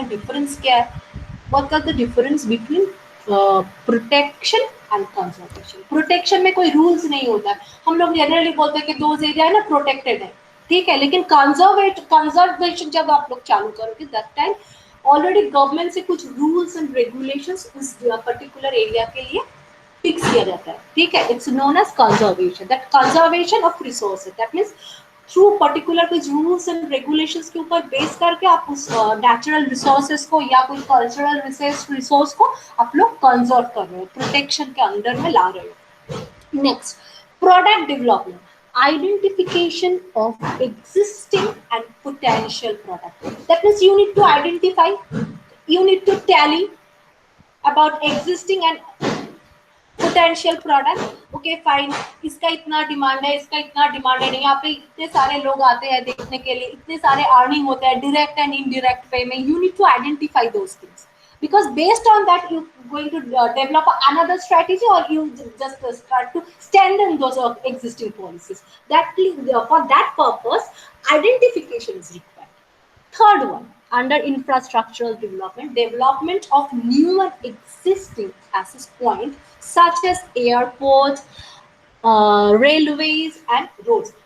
में डिफरेंस क्या है? What are the difference between protection and conservation? Protection में कोई रूल्स नहीं होता है, हम लोग जनरली बोलते हैं कि दो एरिया है ना प्रोटेक्टेड है, ठीक है, लेकिन कंजर्वेशन जब आप लोग चालू करोगे दैट टाइम ऑलरेडी गवर्नमेंट से कुछ रूल्स एंड रेगुलेशंस उस पर्टिकुलर एरिया के लिए फिक्स किया जाता है, ठीक है. It's known as conservation, that conservation of resources, that means through particular कुछ रूल्स एंड रेगुलेशंस के ऊपर बेस करके आप उस नेचुरल रिसोर्सेज को या कोई कल्चरल रिसोर्स को आप लोग कंजर्व कर रहे हो, प्रोटेक्शन के अंडर में ला रहे हो. Next, product development, identification of existing and potential product. That means you need to identify, you need to tally about existing and potential product. Okay fine, इसका इतना डिमांड है, इसका इतना डिमांड है नहीं, यहाँ पे इतने सारे लोग आते हैं देखने के लिए, इतने सारे अर्निंग होते हैं डायरेक्ट एंड इनडायरेक्ट वे में. You need to identify those things because based on that you going to develop another strategy or you just start to strengthen those existing policies. That for that purpose identification is required. Third one, under infrastructural development, development of new and existing access points such as airports, railways and roads.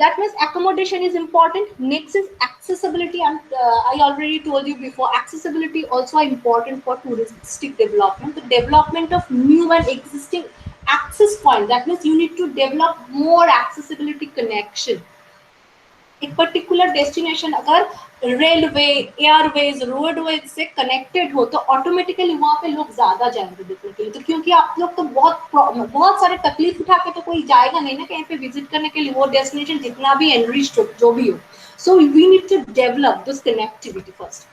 That means accommodation is important. Next is accessibility, and I already told you before, accessibility also important for touristic development. The development of new and existing access point, that means you need to develop more accessibility connection. एक particular destination अगर railway, Airways, roadways से connected हो तो automatically वहां पे लोग ज्यादा जाएंगे देखने के लिए. तो क्योंकि आप लोग तो बहुत सारे तकलीफ उठा के तो कोई जाएगा नहीं ना कहीं पे विजिट करने के लिए, वो डेस्टिनेशन जितना भी एनरिच्ड हो जो भी हो. So we need to develop this connectivity first.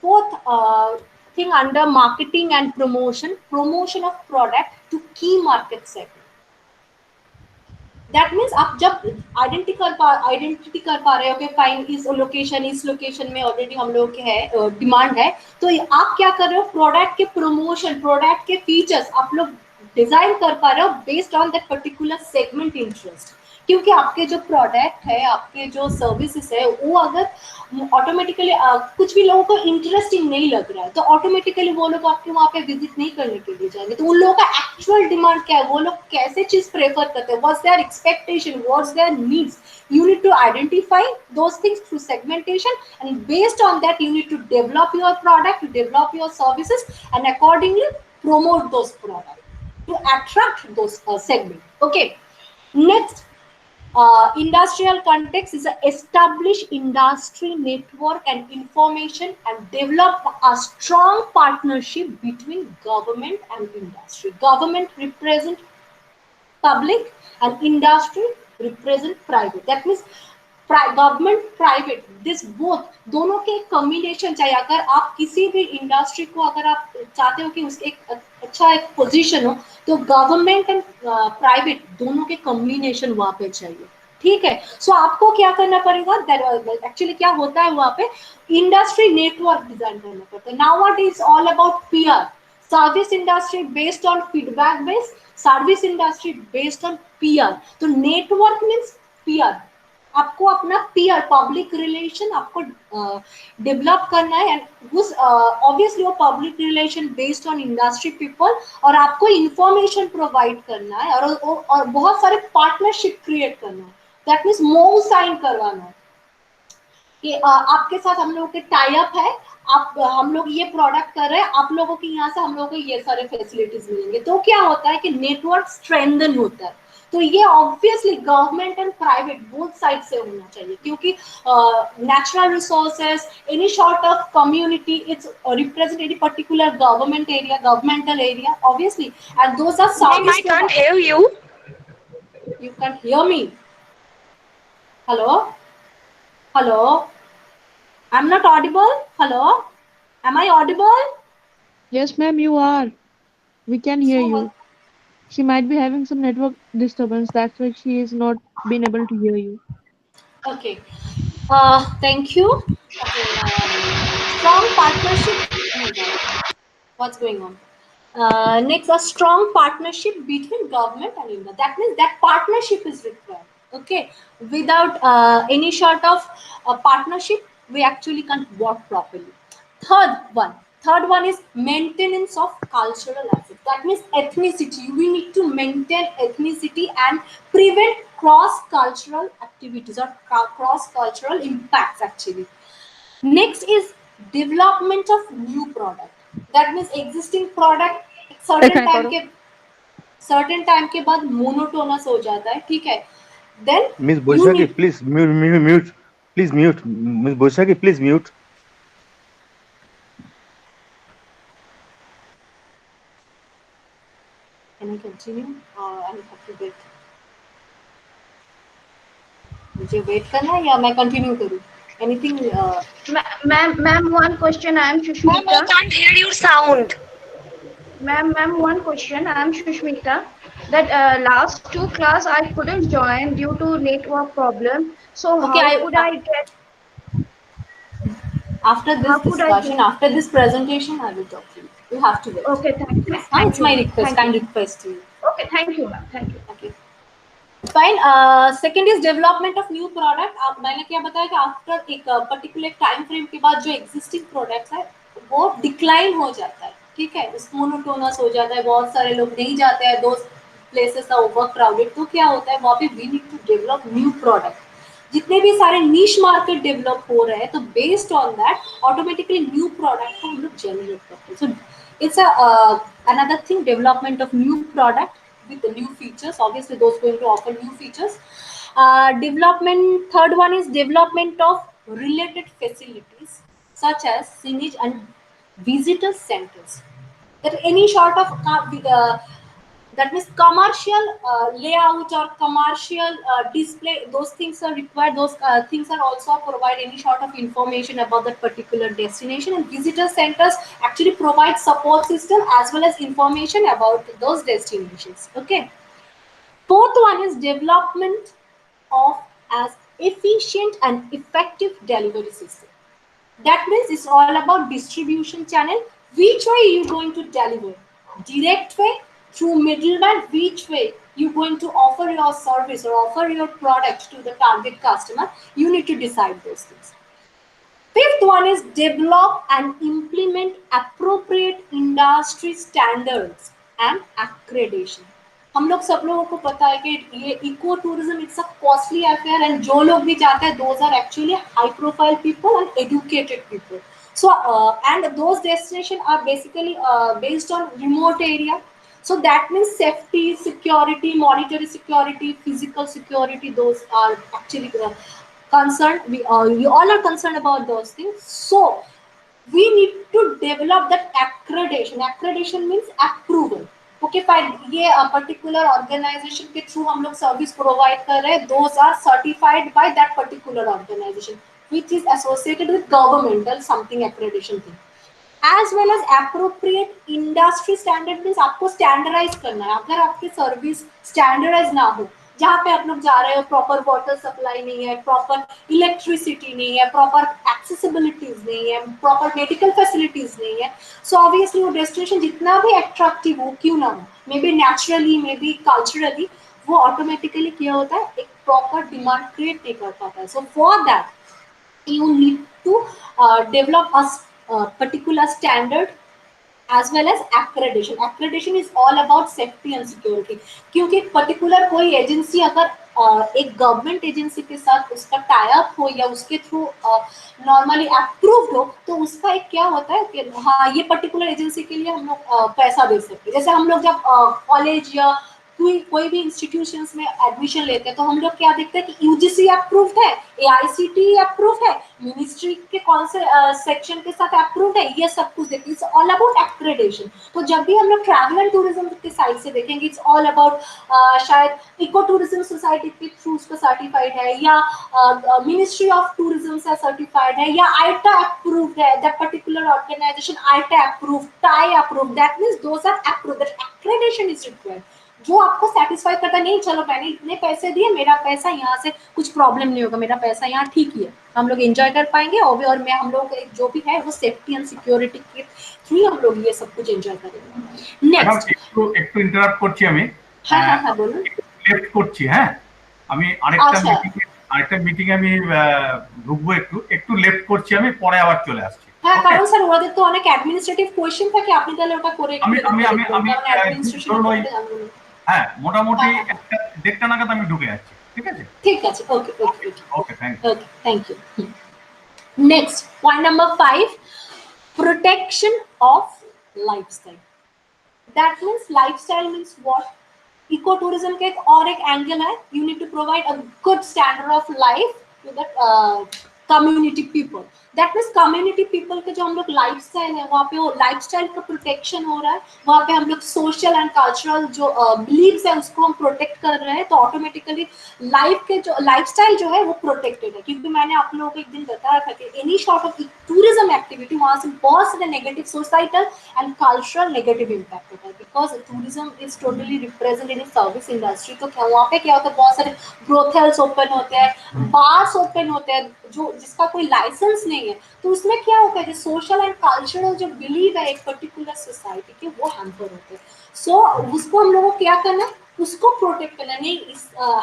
Fourth thing under marketing and promotion of product to key market segment. That means आप जब आइडेंटिटी कर पा रहे हो कि फाइन इस लोकेशन में ऑलरेडी हम लोग के है डिमांड है, तो आप क्या कर रहे हो, प्रोडक्ट के प्रमोशन, प्रोडक्ट के फीचर्स आप लोग डिजाइन कर पा रहे हो based on that particular segment interest. क्योंकि आपके जो प्रोडक्ट है, आपके जो सर्विसेज है, वो अगर ऑटोमेटिकली कुछ भी लोगों को इंटरेस्टिंग नहीं लग रहा है तो ऑटोमेटिकली वो लोग आपके वहाँ पे विजिट नहीं करने के लिए जाएंगे. तो उन लोगों का एक्चुअल डिमांड क्या है, वो लोग कैसे चीज प्रेफर करते हैं, what's their expectation, what's there needs. You need to identify those things through segmentation, and based on that you need to develop your product, to develop your services, and accordingly promote those products to attract those segments. Okay, next, industrial context is an established industry network and information and develop a strong partnership between government and industry. Government represent public and industry represent private. That means government private this both दोनों के combination चाहिए. अगर आप किसी भी industry को अगर आप चाहते हो कि उसके एक अच्छा एक पोजीशन हो तो गवर्नमेंट एंड प्राइवेट दोनों के कॉम्बिनेशन वहां पे चाहिए, ठीक है. सो आपको क्या करना पड़ेगा, एक्चुअली क्या होता है वहां पे इंडस्ट्री नेटवर्क डिजाइन करना पड़ता है. Now what is all about PR, service industry based on feedback based, service industry based on PR. तो नेटवर्क मीन्स पीआर, आपको अपना पीआर पब्लिक रिलेशन आपको डेवलप करना है. एंड उस ऑब्वियसली वो public relation based on industry people, और आपको इंफॉर्मेशन प्रोवाइड करना है और बहुत सारे पार्टनरशिप क्रिएट करना है. दैट मीन्स मोव साइन करवाना है कि आपके साथ हम लोगों के टाई अप है, आप हम लोग ये प्रोडक्ट कर रहे हैं, आप लोगों के यहाँ से हम लोगों को ये सारे फैसिलिटीज मिलेंगे. तो क्या होता है कि नेटवर्क स्ट्रेंथन होता है. तो ये obviously government and private both side से होना चाहिए, क्योंकि natural resources, any sort of community, it's represent any particular government area, governmental area obviously, and those are service. I can't hear you. You can hear me? Hello? Hello? I'm not audible? Hello? Am I audible? Yes, ma'am, you are. We can hear you. She might be having some network disturbance. That's why she is not been able to hear you. Okay. Thank you. Okay. Strong partnership. Oh my God. What's going on? Next, a strong partnership between government and industry. That means that partnership is required. Okay. Without any sort of partnership, we actually can't work properly. Third one is maintenance of cultural assets. That means ethnicity. We need to maintain ethnicity and prevent cross-cultural activities or cross-cultural impacts actually. Next is development of new product. That means existing product certain time के बाद monotonous हो जाता है, ठीक है. Then Miss you Boishaki, need. please mute. Please mute. Miss Boishaki, please mute. Can I continue or I have to wait? मुझे wait करना है या मैं कंटिन्यू करूं? Anything? Ma'am, one question. I am Shushmita. Ma'am, I can't hear your sound. Ma'am, one question. I am Shushmita. That last 2 class I couldn't join due to network problem. So Okay, how could I get? After this discussion, after this presentation, I will talk to you. You have to wait. Okay, thank you. It's my request. Kind request to you. Okay, thank you, ma'am. Thank you. Okay. Fine. Second is development of new product. अब मैंने क्या बताया कि after एक particular time frame के बाद जो existing products है वो डिक्लाइन हो जाता है, ठीक है, मोनोटोनस हो जाता है, बहुत सारे लोग नहीं जाते हैं, दो प्लेसेस आर ओवर क्राउडेड, तो क्या होता है वहाँ पे we need to develop new product. जितने भी सारे नीश मार्केट डेवलप हो रहे हैं तो based on that automatically new product को हम लोग जनरेट करते हैं. So it's another thing, development of new product with the new features, obviously those going to offer new features. Development, third one is development of related facilities such as signage and visitor centers. That any sort of that means commercial layout or commercial display, those things are required, those things are also provide any sort of information about that particular destination, and visitor centers actually provide support system as well as information about those destinations. Okay. Fourth one is development of as efficient and effective delivery system. That means it's all about distribution channel. Which way you're going to deliver? Direct way, through middleman, which way you're going to offer your service or offer your product to the target customer, you need to decide those things. Fifth one is develop and implement appropriate industry standards and accreditation. हम लोग सब लोगों को पता है कि ये eco tourism it's a costly affair, and जो लोग भी जाते हैं those are actually high profile people and educated people. So and those destinations are basically based on remote area. So that means safety, security, monetary security, physical security, those are actually concerned. We all are concerned about those things. So we need to develop that accreditation. Accreditation means approval. Okay fine, ये particular organisation के through हम लोग service provide कर रहे हैं, those are certified by that particular organisation which is associated with governmental something accreditation thing. As well as appropriate industry standard means आपको standardise करना है. अगर आपकी सर्विस स्टैंडर्डाइज ना हो, जहाँ पे आप लोग जा रहे हो प्रॉपर वाटर सप्लाई नहीं है, प्रॉपर इलेक्ट्रिसिटी नहीं है, प्रॉपर एक्सेसिबिलिटीज नहीं है, प्रॉपर मेडिकल फैसिलिटीज नहीं है, सो ऑब्वियसली वो डेस्टिनेशन जितना भी अट्रैक्टिव हो क्यों ना हो, may be naturally may be culturally, वो ऑटोमेटिकली क्या होता है एक प्रॉपर डिमांड क्रिएट नहीं कर पाता है. सो for that you need to develop a particular standard as well as accreditation. Accreditation is all about safety and security. क्योंकि एक पर्टिकुलर कोई एजेंसी अगर एक गवर्नमेंट एजेंसी के साथ उसका टाई अप हो या उसके थ्रू नॉर्मली अप्रूव्ड हो, तो उसका एक क्या होता है कि हाँ ये पर्टिकुलर एजेंसी के लिए हम लोग पैसा दे सकते हैं. जैसे हम लोग जब कॉलेज या कोई भी इंस्टीट्यूशंस में एडमिशन लेते हैं तो हम लोग क्या देखते हैं कि यूजीसी अप्रूव्ड है, एआईसीटीई अप्रूव्ड है, मिनिस्ट्री के कौन से सेक्शन के साथ अप्रूव्ड है, ये सब कुछ देखते हैं. It's all about accreditation. तो जब भी हम लोग ट्रैवल एंड टूरिज्म के साइड से देखेंगे, इट्स ऑल अबाउट शायद इको टूरिज्म सोसाइटी के थ्रू उसको सर्टिफाइड है, या मिनिस्ट्री ऑफ टूरिज्म से सर्टिफाइड है, या आईटा अप्रूव्ड है, that particular organisation IATA approved, TAAI approved, that means those are approved. That accreditation is required. जो आपको सेटिस्फाई करता नहीं, चलो मैंने इतने पैसे दिए, मेरा पैसा यहाँ से कुछ प्रॉब्लम नहीं होगा, मेरा पैसा यहाँ ठीक ही है, हम लोग एंजॉय कर पाएंगे, और मैं हम लोग जो भी है वो सेफ्टी एंड सिक्योरिटी के थ्रू हम लोग ये सब कुछ एंजॉय करेंगे. नेक्स्ट একটু ইন্টারাপ্ট করছি আমি. হ্যাঁ হ্যাঁ হ্যাঁ বলুন. লেফট করছি. হ্যাঁ, আমি আরেকটা মিটিং আরেকটা মিটিং আমি ঢুকবো, একটু একটু লেফট করছি, আমি পরে আবার চলে আসছি। হ্যাঁ, Okay? কারণ স্যার ওদের তো অনেক অ্যাডমিনিস্ট্রেটিভ কোয়েশ্চেন থাকে, আপনি তাহলে ওটা করে আমি একটু আমি আমি দেখুন, আমি কারণ অ্যাডমিনিস্ট্রেশন ধরুন ওই হ্যাঁ মোটামুটি হ্যাঁ, হ্যাঁ। 1:30 নাগাদ আমি ঢুকে যাচ্ছি, ঠিক আছে? ঠিক আছে, okay okay okay okay, thank you. Okay, thank you. Next point number 5, protection of lifestyle. That means lifestyle means what? Ecotourism का एक और एक एंगल है, you need to provide a good standard of life to the community people. That means community people के जो हम लोग lifestyle है, वहाँ पे वो lifestyle का protection हो रहा है, वहाँ पे हम लोग social and cultural जो beliefs है उसको हम protect कर रहे हैं, तो automatically life के जो lifestyle जो है वो protected है। क्योंकि मैंने आप लोगों को एक दिन बताया था कि any sort of tourism activity वहाँ से बहुत सारे negative societal and cultural negative impact होता है, because tourism is totally represented in service industry। तो क्या वहाँ पे क्या होता है, बहुत सारे brothels open होते हैं, bars open होते हैं, जो जिसका कोई लाइसेंस नहीं है, तो उसमें क्या होता है कि सोशल एंड कल्चरल जो बिलीव है एक पर्टिकुलर सोसाइटी के, वो हैम्पर होते हैं। सो उसको हम लोगों को क्या करना है, उसको प्रोटेक्ट करना नहीं।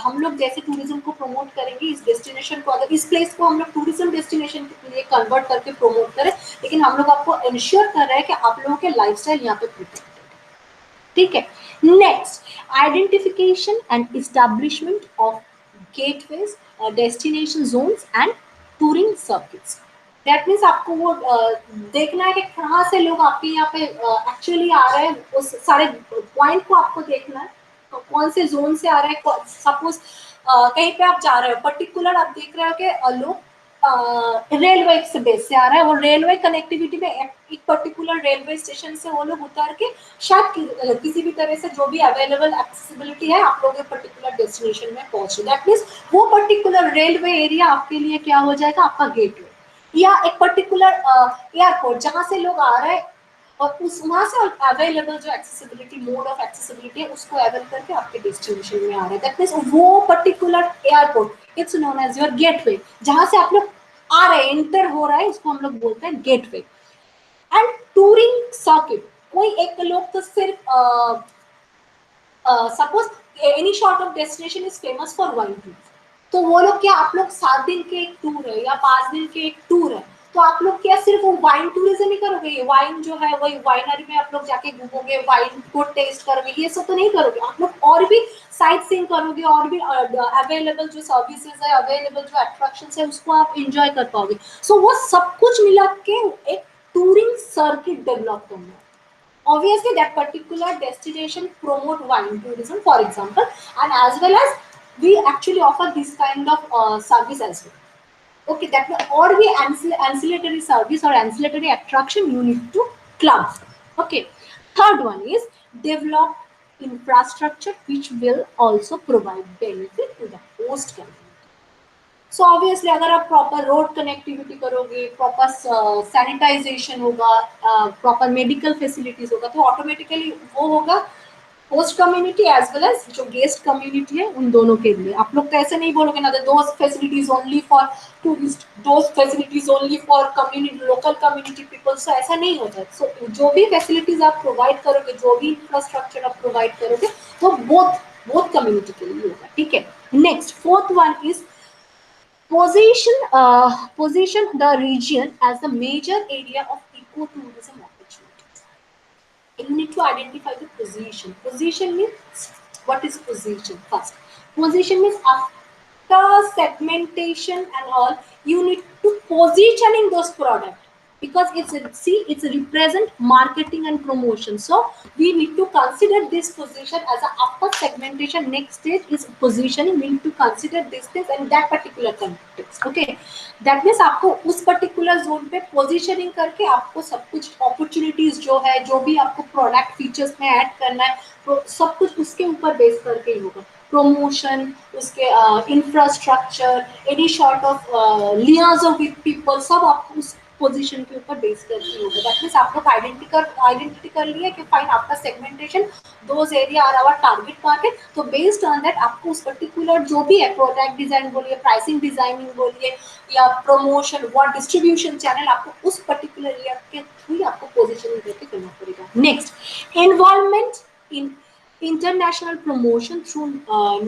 हम लोग जैसे टूरिज्म को प्रमोट करेंगे, इस डेस्टिनेशन को, अगर इस प्लेस को हम लोग टूरिज्म डेस्टिनेशन के लिए कन्वर्ट करके प्रमोट करें, लेकिन हम लोग आपको इंश्योर कर रहे हैं कि आप लोगों के लाइफस्टाइल यहाँ पे प्रोटेक्टेड है, ठीक है। Next, identification and establishment of gateways, destination zones and touring circuits. That means आपको वो देखना है कि कहाँ से लोग आपके यहाँ पे एक्चुअली आ रहे हैं, उस सारे पॉइंट को आपको देखना है, तो कौन से जोन से आ रहे हैं। सपोज कहीं पे आप जा रहे हो पर्टिकुलर, आप देख रहे हो कि लोग रेलवे से बेस से आ रहा है, वो रेलवे कनेक्टिविटी में एक पर्टिकुलर रेलवे स्टेशन से वो लोग उतर के शायद किसी भी तरह से जो भी अवेलेबल एक्सेसिबिलिटी है आप लोग पर्टिकुलर डेस्टिनेशन में पहुंचे। दैट मीन्स वो पर्टिकुलर रेलवे एरिया आपके लिए क्या हो जाएगा, आपका गेटवे, या एक पर्टिकुलर एयरपोर्ट जहां से लोग आ रहे हैं और उस वहां से अवेलेबल जो एक्सेसिबिलिटी मोड ऑफ एक्सेसिबिलिटी है उसको अवेल करके आपके डेस्टिनेशन में आ रहे हैं। दैट मीन्स वो particular airport it's known as your gateway, जहां से आप लोग आ रहे हैं, एंटर हो रहा है, उसको हम लोग बोलते हैं गेटवे। एंड टूरिंग सर्किट, कोई एक लोग तो सिर्फ suppose any sort of destination is famous for wine tour, तो वो लोग क्या, आप लोग 7 दिन के एक टूर है या 5 दिन के एक टूर है, तो आप लोग क्या सिर्फ वो वाइन टूरिज्म ही करोगे, ये वाइन जो है वही वाइनरी में आप लोग जाके घूमोगे, वाइन को टेस्ट करोगे, ये सब तो नहीं करोगे। आप लोग और भी साइट सीइंग करोगे, और भी अवेलेबल जो सर्विसेज है, अवेलेबल जो अट्रैक्शंस है, उसको आप एंजॉय कर पाओगे। सो वो सब कुछ मिला के एक टूरिंग सर्किट डेवलप करना है। Obviously that particular destination promote wine tourism, for example, and as well as we actually offer this kind of service as well. Okay, that or we ancillary service or ancillary attraction you need to club. Okay, third one is develop infrastructure which will also provide benefit to the host community. So obviously अगर आप proper road connectivity करोगे, proper sanitization होगा, proper medical facilities होगा, तो automatically वो होगा host community as well as जो guest community है, उन दोनों के लिए। आप लोग तो ऐसे नहीं बोलोगे ना, those facilities only for tourist, those facilities only for community, local community people, so ऐसा नहीं होता। सो जो भी फैसिलिटीज आप प्रोवाइड करोगे, जो भी इंफ्रास्ट्रक्चर आप प्रोवाइड करोगे, वो बोथ कम्युनिटी के लिए होगा, ठीक है। Next, fourth one is position the region as a major area of ecotourism opportunities. You need to identify the position. Position means, what is position? First, position means after segmentation and all, you need to positioning those products, because it's a represent marketing and promotion. So we need to consider this position as a after segmentation. Next stage is positioning. We need to consider this things and that particular context. Okay, that means आपको उस particular zone पे positioning करके आपको सब कुछ opportunities जो है, जो भी आपको product features में add करना है, तो सब कुछ उसके ऊपर बेस करके ही होगा। प्रमोशन, उसके infrastructure, any sort of liaison with people, सब आपको उस पोजीशन के ऊपर बेस करके होगा। दैट मींस आप लोग आइडेंटिटी कर लिए कि fine after segmentation those area are our target market, तो बेस्ड ऑन दैट आपको उस पर्टिकुलर जो भी है प्रोडक्ट डिजाइन बोलिए, प्राइसिंग डिजाइनिंग बोलिए, या प्रमोशन, व्हाट डिस्ट्रीब्यूशन चैनल, आपको उस पर्टिकुलर एरिया के थ्रू आपको पोजीशनिंग करके करना पड़ेगा। Next, involvement in international promotion through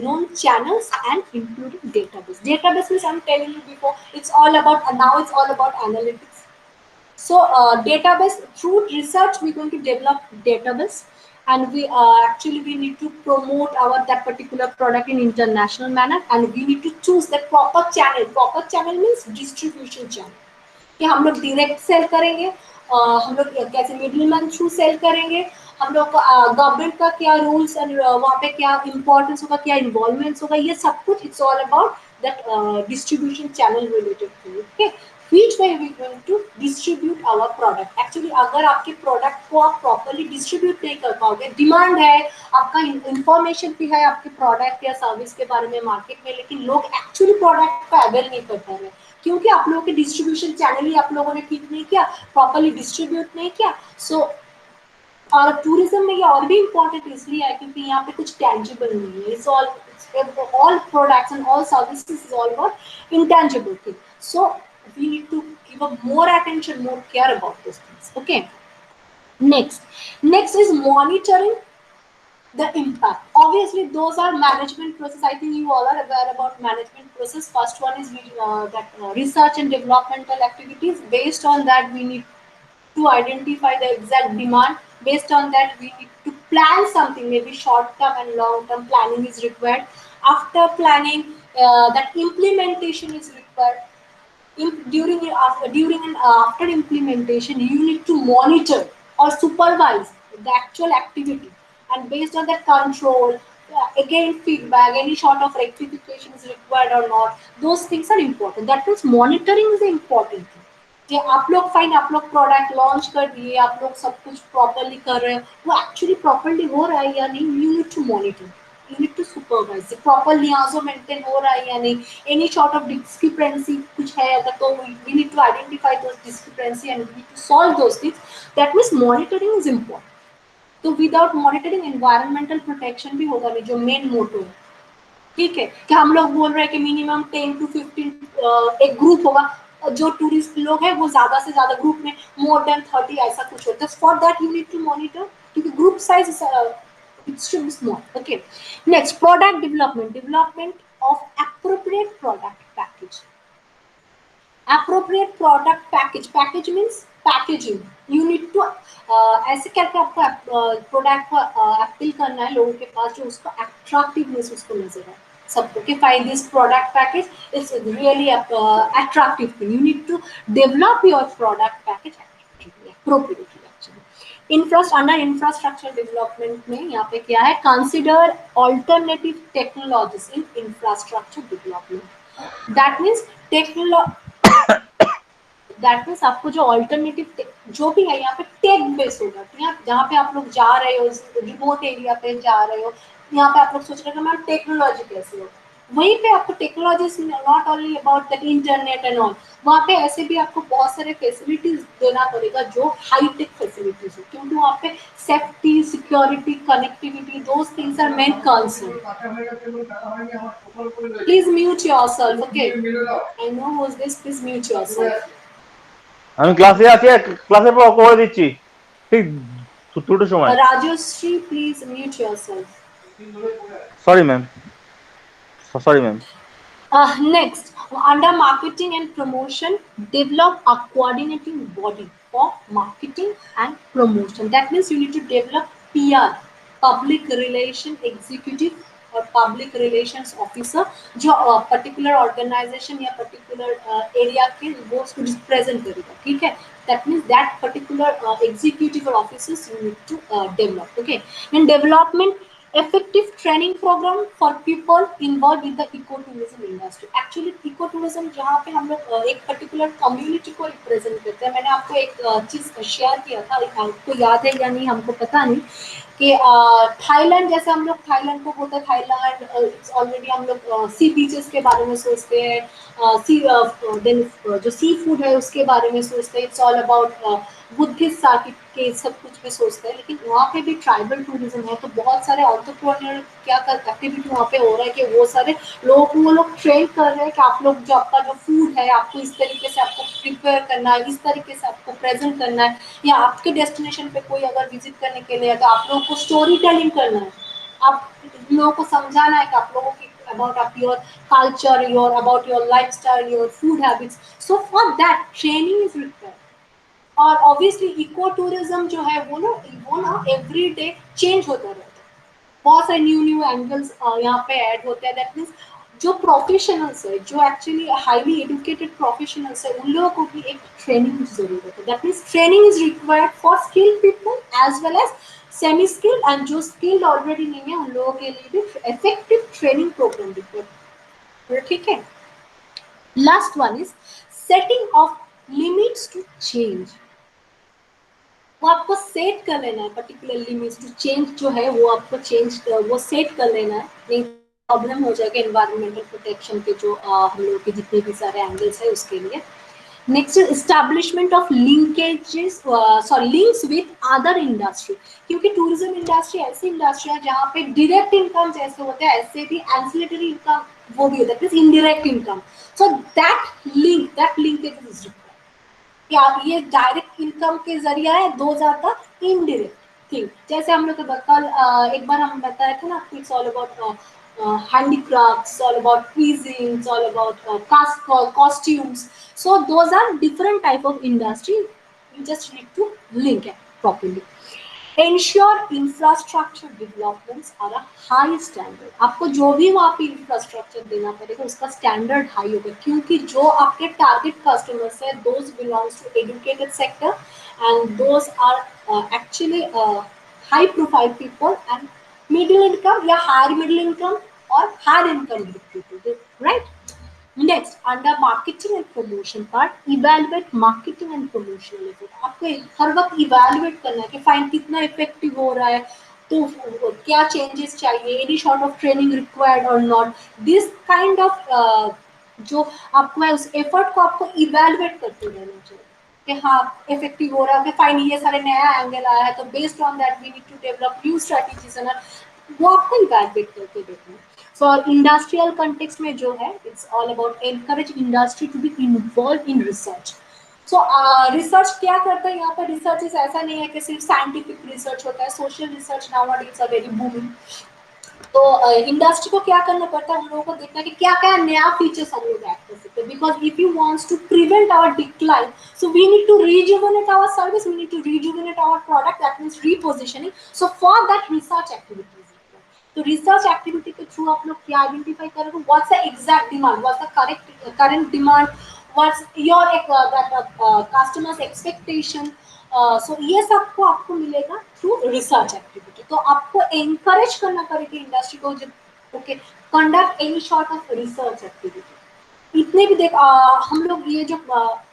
known channels and including database. Database means I'm telling you before, it's all about now it's all about analytics. So database, through research we're going to develop database, and we actually we need to promote our that particular product in international manner, and we need to choose the proper channel. Proper channel means distribution channel, कि हम लोग direct cell करेंगे, हम लोग कैसे middleman through cell करेंगे, हम लोग गवर्नमेंट का क्या रूल्स एंड वहाँ पे क्या इंपॉर्टेंस होगा, क्या इन्वॉल्वमेंट्स होगा, ये सब कुछ it's all about that distribution channel related to, okay, which way we going to distribute our product. Actually अगर आपके प्रोडक्ट को आप प्रॉपरली डिस्ट्रीब्यूट नहीं कर पाओगे, डिमांड है, आपका इंफॉर्मेशन भी है आपके प्रोडक्ट या सर्विस के बारे में मार्केट में, लेकिन लोग एक्चुअली प्रोडक्ट को अवेल नहीं कर पा रहे, क्योंकि आप लोगों के डिस्ट्रीब्यूशन चैनल ही आप लोगों ने ठीक नहीं किया, प्रॉपरली डिस्ट्रीब्यूट नहीं किया. सो और टूरिज्म में ये और भी इम्पोर्टेंट इसलिए है क्योंकि यहाँ पे कुछ टेंजिबल नहीं है. It's all products and all services is all about intangible thing. So we need to give a more attention, more care about those things. Okay. Next is monitoring the impact. Obviously those are management process. I think you all are aware about management process. First one is research and developmental activities. Based on that we need to identify the exact demand. Based on that we need to plan something, maybe short term and long term planning is required. After planning that implementation is required. During and after implementation you need to monitor or supervise the actual activity, and based on that control, again feedback, any sort of rectification is required or not, those things are important. That means monitoring is the important thing. कि आप लोग fine, आप लोग product launch कर दिए, आप लोग सब कुछ प्रॉपरली कर रहे हो, वो एक्चुअली प्रॉपरली हो रहा है या नहीं, you need to monitor, you need to supervise proper liaison maintain हो रहा है या नहीं, any sort of discrepancy कुछ है अगर तो we need to identify those discrepancy and we need to solve those things. That means monitoring is important. तो without monitoring environmental protection भी होगा नहीं, जो main motto है. ठीक है, कि हम लोग बोल रहे हैं कि मिनिमम 10 to 15 एक ग्रुप होगा, जो टूरिस्ट लोग हैं वो ज्यादा से ज्यादा ग्रुप में more than 30 ऐसा कुछ होता है. For that you need to monitor क्योंकि group size is it should be small. Okay. Next, product development of appropriate product package. Appropriate product package means packaging. You need to ऐसे करके आपको product को appeal करना है लोगों के पास, जो उसको अट्रैक्टिवनेस उसको नजर आए सबको, कि find this product package is really attractive thing. You need to develop your product package appropriately. Infrastructure development में यहाँ पे क्या है, consider alternative technologies in infrastructure development. That means आपको जो ऑल्टरनेटिव जो भी है यहाँ पे टेक बेस होगा. जहाँ पे आप लोग जा रहे हो, रिमोट एरिया पे जा रहे हो, यहाँ पे आप लोग सोच रहे हो मैम टेक्नोलॉजी कैसे हो, वहीं पे आपको technology is not only about that internet and all, वहाँ पे ऐसे भी आपको बहुत सारे फैसिलिटीज देना पड़ेगा जो हाईटेक फैसिलिटीज हो, क्योंकि वहाँ पे safety, security, connectivity, those things are main concern. Please mute yourself. Okay, I know who is this, please mute yourself. আমি ক্লাসে আছি, ক্লাসে করে দিচ্ছি ঠিক দুটোর সময়. Rajashree, please mute yourself. Sorry ma'am. Next, under marketing and promotion, develop a coordinating body for marketing and promotion. That means you need to develop PR, public relation executive or public relations officer, जो particular organization या particular area के वो उसको represent करेगा. ठीक है, that means that particular executive or officers you need to develop. Okay, and development effective training program for people involved with the ecotourism industry. Actually ecotourism जहाँ पे हम लोग एक particular community को represent करते हैं. मैंने आपको एक चीज शेयर किया था, आपको याद है या नहीं हमको पता नहीं, कि थाईलैंड जैसे हम लोग थाईलैंड को बोलते हैं, थाईलैंड ऑलरेडी हम लोग सी बीचेस के बारे में सोचते हैं, जो सी फूड है उसके बारे में सोचते हैं, it's all about Buddhist site के सब कुछ भी सोचते हैं. लेकिन वहाँ पे भी ट्राइबल टूरिज्म है, तो बहुत सारे एंटरप्रेन्योर क्या एक्टिविटी वहाँ पे हो रहा है कि वो सारे लोगों को वो लोग ट्रेन कर रहे हैं कि आप लोग जो आपका जो फूड है आपको इस तरीके से आपको प्रिपेयर करना है, इस तरीके से आपको प्रेजेंट करना है, या आपके डेस्टिनेशन पे कोई अगर विजिट करने के लिए है तो आप लोगों को स्टोरी टेलिंग करना है, आप लोगों को समझाना है कि आप लोगों की about your culture, about your lifestyle, your food habits. So for that training is required. और ऑब्वियसली इको टूरिज्म जो है वो ना एवरी डे चेंज होता रहता है, बहुत सारे न्यू एंगल्स यहाँ पे ऐड होते हैं. दैट मीन्स जो प्रोफेशनल्स है, जो एक्चुअली हाईली एजुकेटेड प्रोफेशनल्स है, उन लोगों को भी एक ट्रेनिंग की जरूरत है. That means training is required for skilled people as well as semi skilled, and जो स्किल्ड ऑलरेडी नहीं है उन लोगों के लिए भी इफेक्टिव ट्रेनिंग प्रोग्राम रिक्वायर्ड. ठीक है. Last one is setting of limits to change. वो आपको सेट कर लेना है पर्टिकुलर लिमिट्स टू चेंज जो है वो आपको वो सेट कर लेना है, नहीं प्रॉब्लम हो जाएगा एनवायरमेंटल प्रोटेक्शन के जो हम लोग के जितने भी सारे एंगल्स है उसके लिए. Next establishment of linkages links with other industry, क्योंकि टूरिज्म इंडस्ट्री ऐसी इंडस्ट्री है जहाँ पे डायरेक्ट इनकम जैसे होते हैं ऐसे भी एंसिलरी इनकम वो भी होता है, indirect income. So that linkage is क्या ये डायरेक्ट इनकम के जरिया है, दो ज्यादा इनडायरेक्ट थिंग. जैसे हम लोग कल एक बार हम बताए थे ना, it's all about handicrafts, all about cuisine, it's all about costumes. So those are different type of industry. You just need to link it properly. Ensure infrastructure developments are a high standard. आपको जो भी वहाँ पे infrastructure देना पड़ेगा उसका standard high होगा, क्योंकि जो आपके टारगेट कस्टमर्स है those belongs to educated sector and those are actually high profile people and middle income या हायर मिडिल इनकम और higher income people, right. Next under marketing and promotion part, evaluate marketing and promotional effort. आपको हर वक्त evaluate करना है कि fine कितना effective हो रहा है, तो क्या चेंजेस चाहिए, any sort of training required और नॉट. दिस काइंड ऑफ जो आपको है उस एफर्ट को आपको इवैल्यूएट करते रहना चाहिए कि हाँ इफेक्टिव हो रहा है, कि फाइन ये सारे नया एंगल आया है तो based on that we need to develop new strategies and वो आपको इवैल्यूएट करके देखना है. फॉर इंडस्ट्रियल कंटेक्स्ट में जो है it's all about encourage industry to be involve in research. So research क्या करता है यहाँ पर, रिसर्च इस ऐसा नहीं है कि सिर्फ साइंटिफिक रिसर्च होता है, social research nowadays are very booming. तो इंडस्ट्री को क्या करना पड़ता है, हम लोगों को देखना है कि क्या क्या नया फीचर्स हम लोग ऐड कर सकते हैं. Because if you wants to prevent our decline, so we need to rejuvenate our service, we need to rejuvenate our product, that means repositioning. So for that research activities. तो research activity के through आप लोग क्या identify करोगे, what's the exact demand, what's the current demand, what's your customers expectation. So ये सब को आपको मिलेगा थ्रू रिसर्च एक्टिविटी. तो आपको एनकरेज करना पड़ेगा इंडस्ट्री को okay conduct any sort of research activity. इतने भी हम लोग ये जो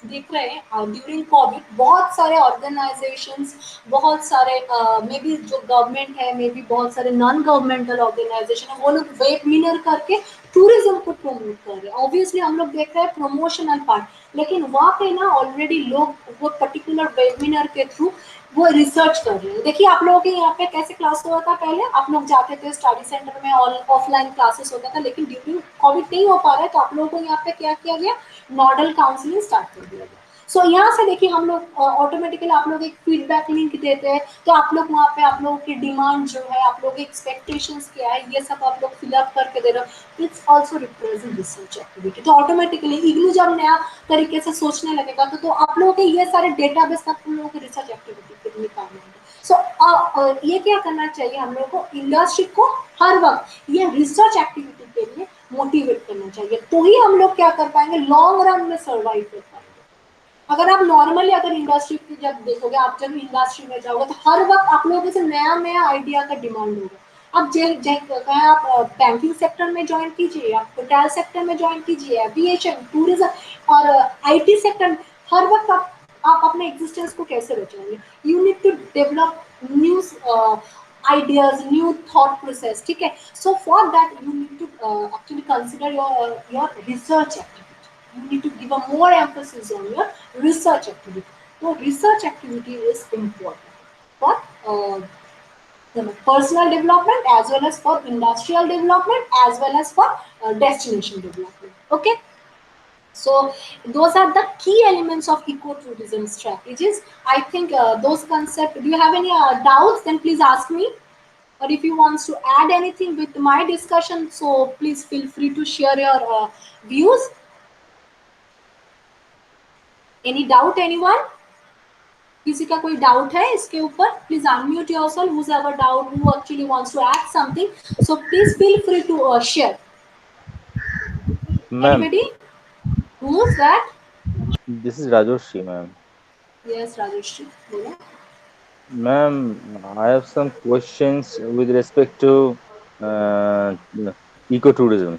देख रहे हैं ड्यूरिंग कोविड, बहुत सारे ऑर्गेनाइजेशंस, बहुत सारे मे बी जो गवर्नमेंट है, मे बी बहुत सारे नॉन गवर्नमेंटल ऑर्गेनाइजेशन है, वो लोग वेबिनार करके टूरिज्म को प्रमोट कर रहे हैं. ऑब्वियसली हम लोग देख रहे हैं प्रमोशनल पार्ट, लेकिन वहाँ पे ना ऑलरेडी लोग वो पर्टिकुलर वेबिनार के थ्रू वो रिसर्च कर रहे हैं. देखिए आप लोगों के यहाँ पे कैसे क्लास होता था पहले, आप लोग जाते थे स्टडी सेंटर में, ऑफलाइन क्लासेस होता था, लेकिन ड्यूरिंग कोविड नहीं हो पा रहा है, तो आप लोगों को यहाँ पे क्या किया गया, नोडल काउंसलिंग स्टार्ट कर दिया गया. सो यहाँ से देखिए हम लोग ऑटोमेटिकली आप लोग एक फीडबैक लिंक देते हैं, तो आप लोग वहाँ पे आप लोगों की डिमांड जो है, आप लोगों की एक्सपेक्टेशंस क्या है, ये सब आप लोग फिलअप करके दे रहे हो. It's also represent research activity. तो ऑटोमेटिकली इग्नू जब नया तरीके से सोचने लगेगा तो आप लोगों के ये सारे डेटाबेस आप लोगों की रिसर्च एक्टिविटी के लिए काम आएंगे. सो ये क्या करना चाहिए हम लोगों को, इंडस्ट्री को हर वक्त ये रिसर्च एक्टिविटी के लिए मोटिवेट करना चाहिए, तो ही हम लोग क्या कर पाएंगे, लॉन्ग रन में सर्वाइव कर पाएंगे. अगर आप नॉर्मली अगर इंडस्ट्री की जब देखोगे, आप जब इंडस्ट्री में जाओगे तो हर वक्त आप लोगों से नया नया आइडिया का डिमांड होगा. अब आप बैंकिंग सेक्टर में ज्वाइन कीजिए, आप होटल सेक्टर में ज्वाइन कीजिए, एविएशन, टूरिज्म और आईटी सेक्टर, हर वक्त आप अपने एग्जिस्टेंस को कैसे बचाएंगे. You need to develop new ideas, new thought process. ठीक है. So for that you need to actually consider your research activity. You need to give a more emphasis on your research activity. So research activity is important for personal development as well as for industrial development as well as for destination development. Okay. So those are the key elements of ecotourism strategies. I think those concepts. Do you have any doubts? Then please ask me. or if you want to add anything with my discussion, so please feel free to share your views. Any doubt, anyone? किसी का कोई doubt है इसके ऊपर? Please unmute yourself, who's ever doubt, who actually wants to add something, so please feel free to share. Ma'am, Anybody? Who's that? this is Rajoshi, ma'am. Yes, Rajeshri, बोलो. Ma'am, I have some questions with respect to ecotourism.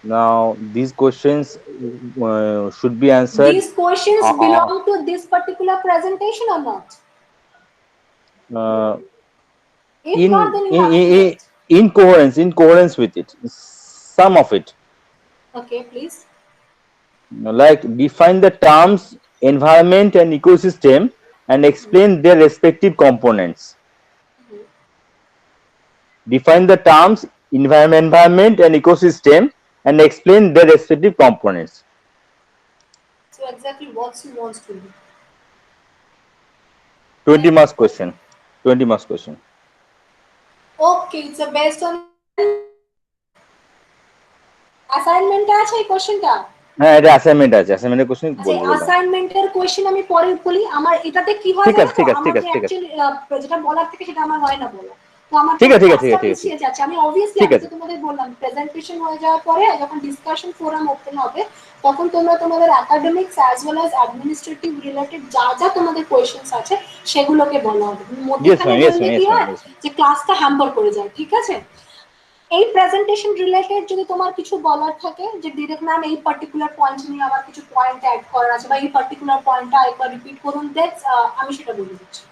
Now, these questions should be answered. These questions belong to this particular presentation or not? If not, then you have to wait. in coherence with it, some of it. Okay, please. Like, define the terms environment and ecosystem and explain their respective components. Define the terms environment and ecosystem and explain their respective components. So exactly what you want to do. 20 marks question. 20 marks question. Okay, it's based on assignment আছে এই কোশ্চেনটা? হ্যাঁ, এটা assignment আছে, অ্যাসাইনমেন্টের question আচ্ছা, বলবো। অ্যাসাইনমেন্টের কোশ্চেন আমি পরে বলি। আমার এটাতে কি হয় ঠিক আছে, ঠিক আছে, ঠিক আছে, ঠিক আছে। যেটা বলার থেকে সেটা আমার হয় না বলা। তো আমার ঠিক আছে, ঠিক আছে, ঠিক আছে, পিছিয়ে যাচ্ছে। আমি অবভিয়াসলি ঠিক আমি আছে। তো তোমাদের বললাম প্রেজেন্টেশন হয়ে যাওয়ার পরে যখন ডিসকাশন ফোরাম ওপেন হবে তখন তোমরা তোমাদের academics as well as administrative related যা যা তোমাদের কোয়েশ্চেন্স আছে সেগুলোকে বলা হবে। মধ্যখানে বললে কি হয় যে ক্লাসটা হ্যাম্পার করে যায়, ঠিক আছে? এই প্রেজেন্টেশন রিলেটেড যদি তোমার কিছু বলার থাকে যে ডিরেক্ট ম্যাম এই পার্টিকুলার পয়েন্ট নিয়ে আমার কিছু পয়েন্ট অ্যাড করার আছে বা এই পার্টিকুলার পয়েন্টটা একবার রিপিট করুন, দ্যাটস আমি সেটা বলে দিচ্ছি।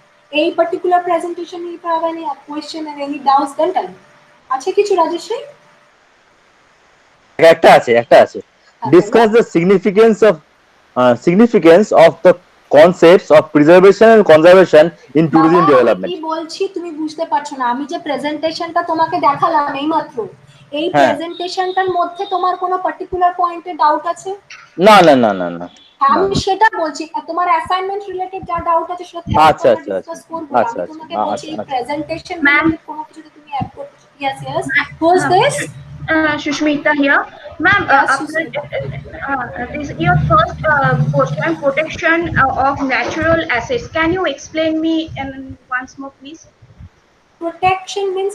এই পার্টিকুলার প্রেজেন্টেশন নিয়ে have any question and any doubts, then tell me. আছে কিছু রাজশ্রী? একটা আছে। Discuss the significance of the concepts of preservation and conservation in tourism development. কি বলছি তুমি বুঝতে পারছো না? আমি যে প্রেজেন্টেশনটা তোমাকে দেখালাম এইমাত্র, এই প্রেজেন্টেশনটার মধ্যে তোমার কোনো পার্টিকুলার পয়েন্টে ডাউট আছে? না। আমি সেটা বলছি, তোমার অ্যাসাইনমেন্ট রিলেটেড যা ডাউট আছে সেটা ডিসকাস করব। আমি তোমাকে বলছি এই প্রেজেন্টেশন রিলেটেড কোনো কিছু তুমি অ্যাড করতে। Yes. Who is this? Sushmita here. Ma'am, this is your first question, protection of natural assets. Can you explain me once more, please? Protection means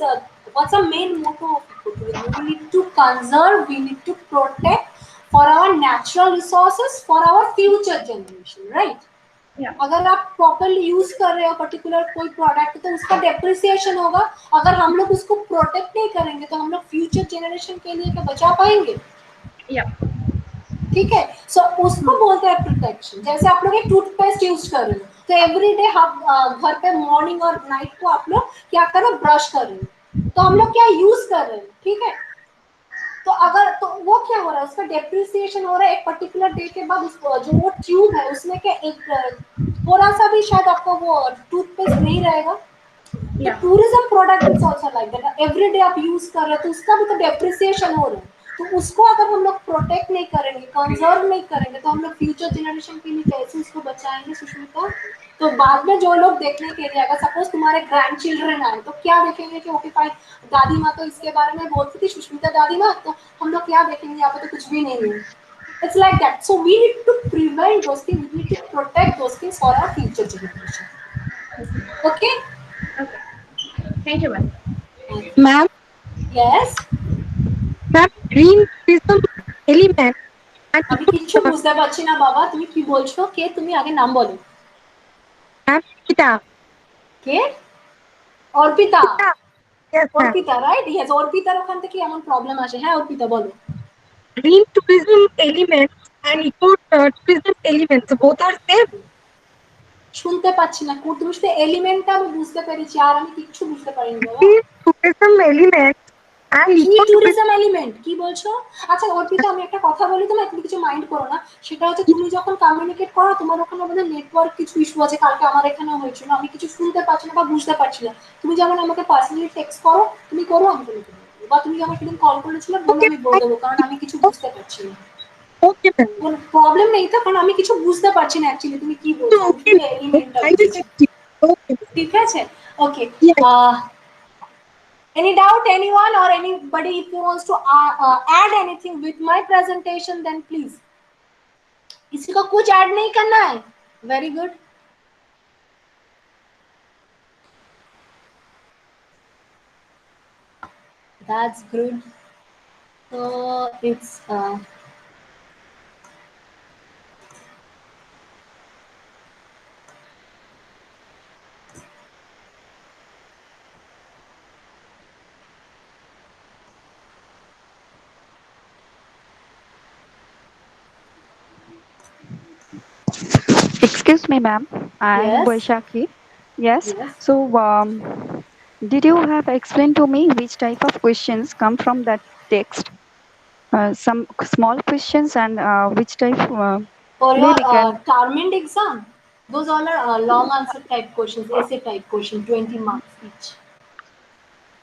what's the main motto of ecotourism? We need to conserve, we need to protect for our natural resources, for our future generation, right? Yeah. अगर आप properly use कर रहे हो particular कोई product तो उसका depreciation होगा। अगर हम लोग उसको प्रोटेक्ट नहीं करेंगे तो हम लोग फ्यूचर जनरेशन के लिए क्या बचा पाएंगे? Yeah. ठीक है, सो उसको बोलते हैं प्रोटेक्शन। जैसे आप लोग एक टूथपेस्ट यूज कर रहे हो तो एवरीडे हम घर पे मॉर्निंग और नाइट को आप लोग क्या कर रहे हो? ब्रश कर रहे हो, तो हम लोग क्या यूज कर रहे हैं, ठीक है? तो अगर तो वो क्या हो रहा है? उसका डेप्रिसिएशन हो रहा है। एक पर्टिकुलर डे के बाद उसको जो वो ट्यूब है उसमें क्या एक थोड़ा सा भी शायद आपको वो टूथपेस्ट नहीं रहेगा। तो tourism product is also like that, everyday आप यूज कर रहे हो तो उसका भी तो डेप्रिसिएशन हो रहा है। तो उसको अगर हम लोग प्रोटेक्ट नहीं करेंगे, कंजर्व नहीं करेंगे तो हम लोग फ्यूचर जनरेशन के लिए कैसे उसको बचाएंगे सुष्मिता? तो बाद में जो लोग देखने के लिए, अगर सपोज तुम्हारे ग्रैंड चिल्ड्रन आए तो क्या देखेंगे कि ओके फाइन दादी माँ तो इसके बारे में बोलती थी सुष्मिता दादी माँ, तो हम लोग क्या देखेंगे? यहाँ पे तो कुछ भी नहीं है। It's like that. So we need to prevent those things. We need to protect those things for our future generation. Okay? Thank you, ma'am. Ma'am, Yes. ma'am, green tourism element and আমি কিছু বুঝতে পারছি না বাবা, তুমি কি বলছো? কে তুমি? আগে নাম বলো। ma'am, Kita. কে? Arpita. Yes, ma'am. Arpita, right? Yes, অর্পিতার ওখান থেকে এমন প্রবলেম আসে। হ্যাঁ অর্পিতা বলো। Green tourism elements and eco tourism elements both are same. শুনতে পাচ্ছি না, তুমি শুধু এলিমেন্টটা আমি বুঝতে পেরেছি, আর আমি কিচ্ছু বুঝতে পারিনি বাবা। Green tourism elements and কি eco ট্যুরিজম এলিমেন্ট কি বলছো? আচ্ছা অর্পিতা আমি একটা কথা বলি তোমায়, তুমি কিছু মাইন্ড করো না। সেটা হচ্ছে তুমি যখন কমিউনিকেট করো তোমার ওখানে আমাদের নেটওয়ার্ক কিছু ইস্যু আছে, কালকে আমার এখানেও হয়েছিল, আমি কিছু শুনতে পাচ্ছি না বা বুঝতে পারছি না। তুমি যেমন আমাকে পার্সোনালি টেক্সট করো, তুমি করো, আমি তোমাকে বলবো, বা তুমি আমাকে সেদিন কল করেছিলে বলে আমি বলে দেবো, কারণ আমি কিছু বুঝতে পারছি না। Okay, ma'am. কোনো প্রবলেম নেই তো, কারণ আমি কিছু বুঝতে পারছি না অ্যাকচুয়ালি তুমি কি বলছো। Okay. এলিমেন্টটা I will check it. Okay. ঠিক আছে। Okay. Yes. Any doubt, anyone or anybody, if you wants to add anything with my presentation, then please. किसी को कुछ ऐड नहीं करना है? Very good. That's good. So it's Excuse me, ma'am. I'm yes. Boishakhi. Yes. Yes. So, did you have explained to me which type of questions come from that text? Some small questions and which type? For your Maybe can Tarmind exam, those all are long answer type questions, essay type question, 20 marks each.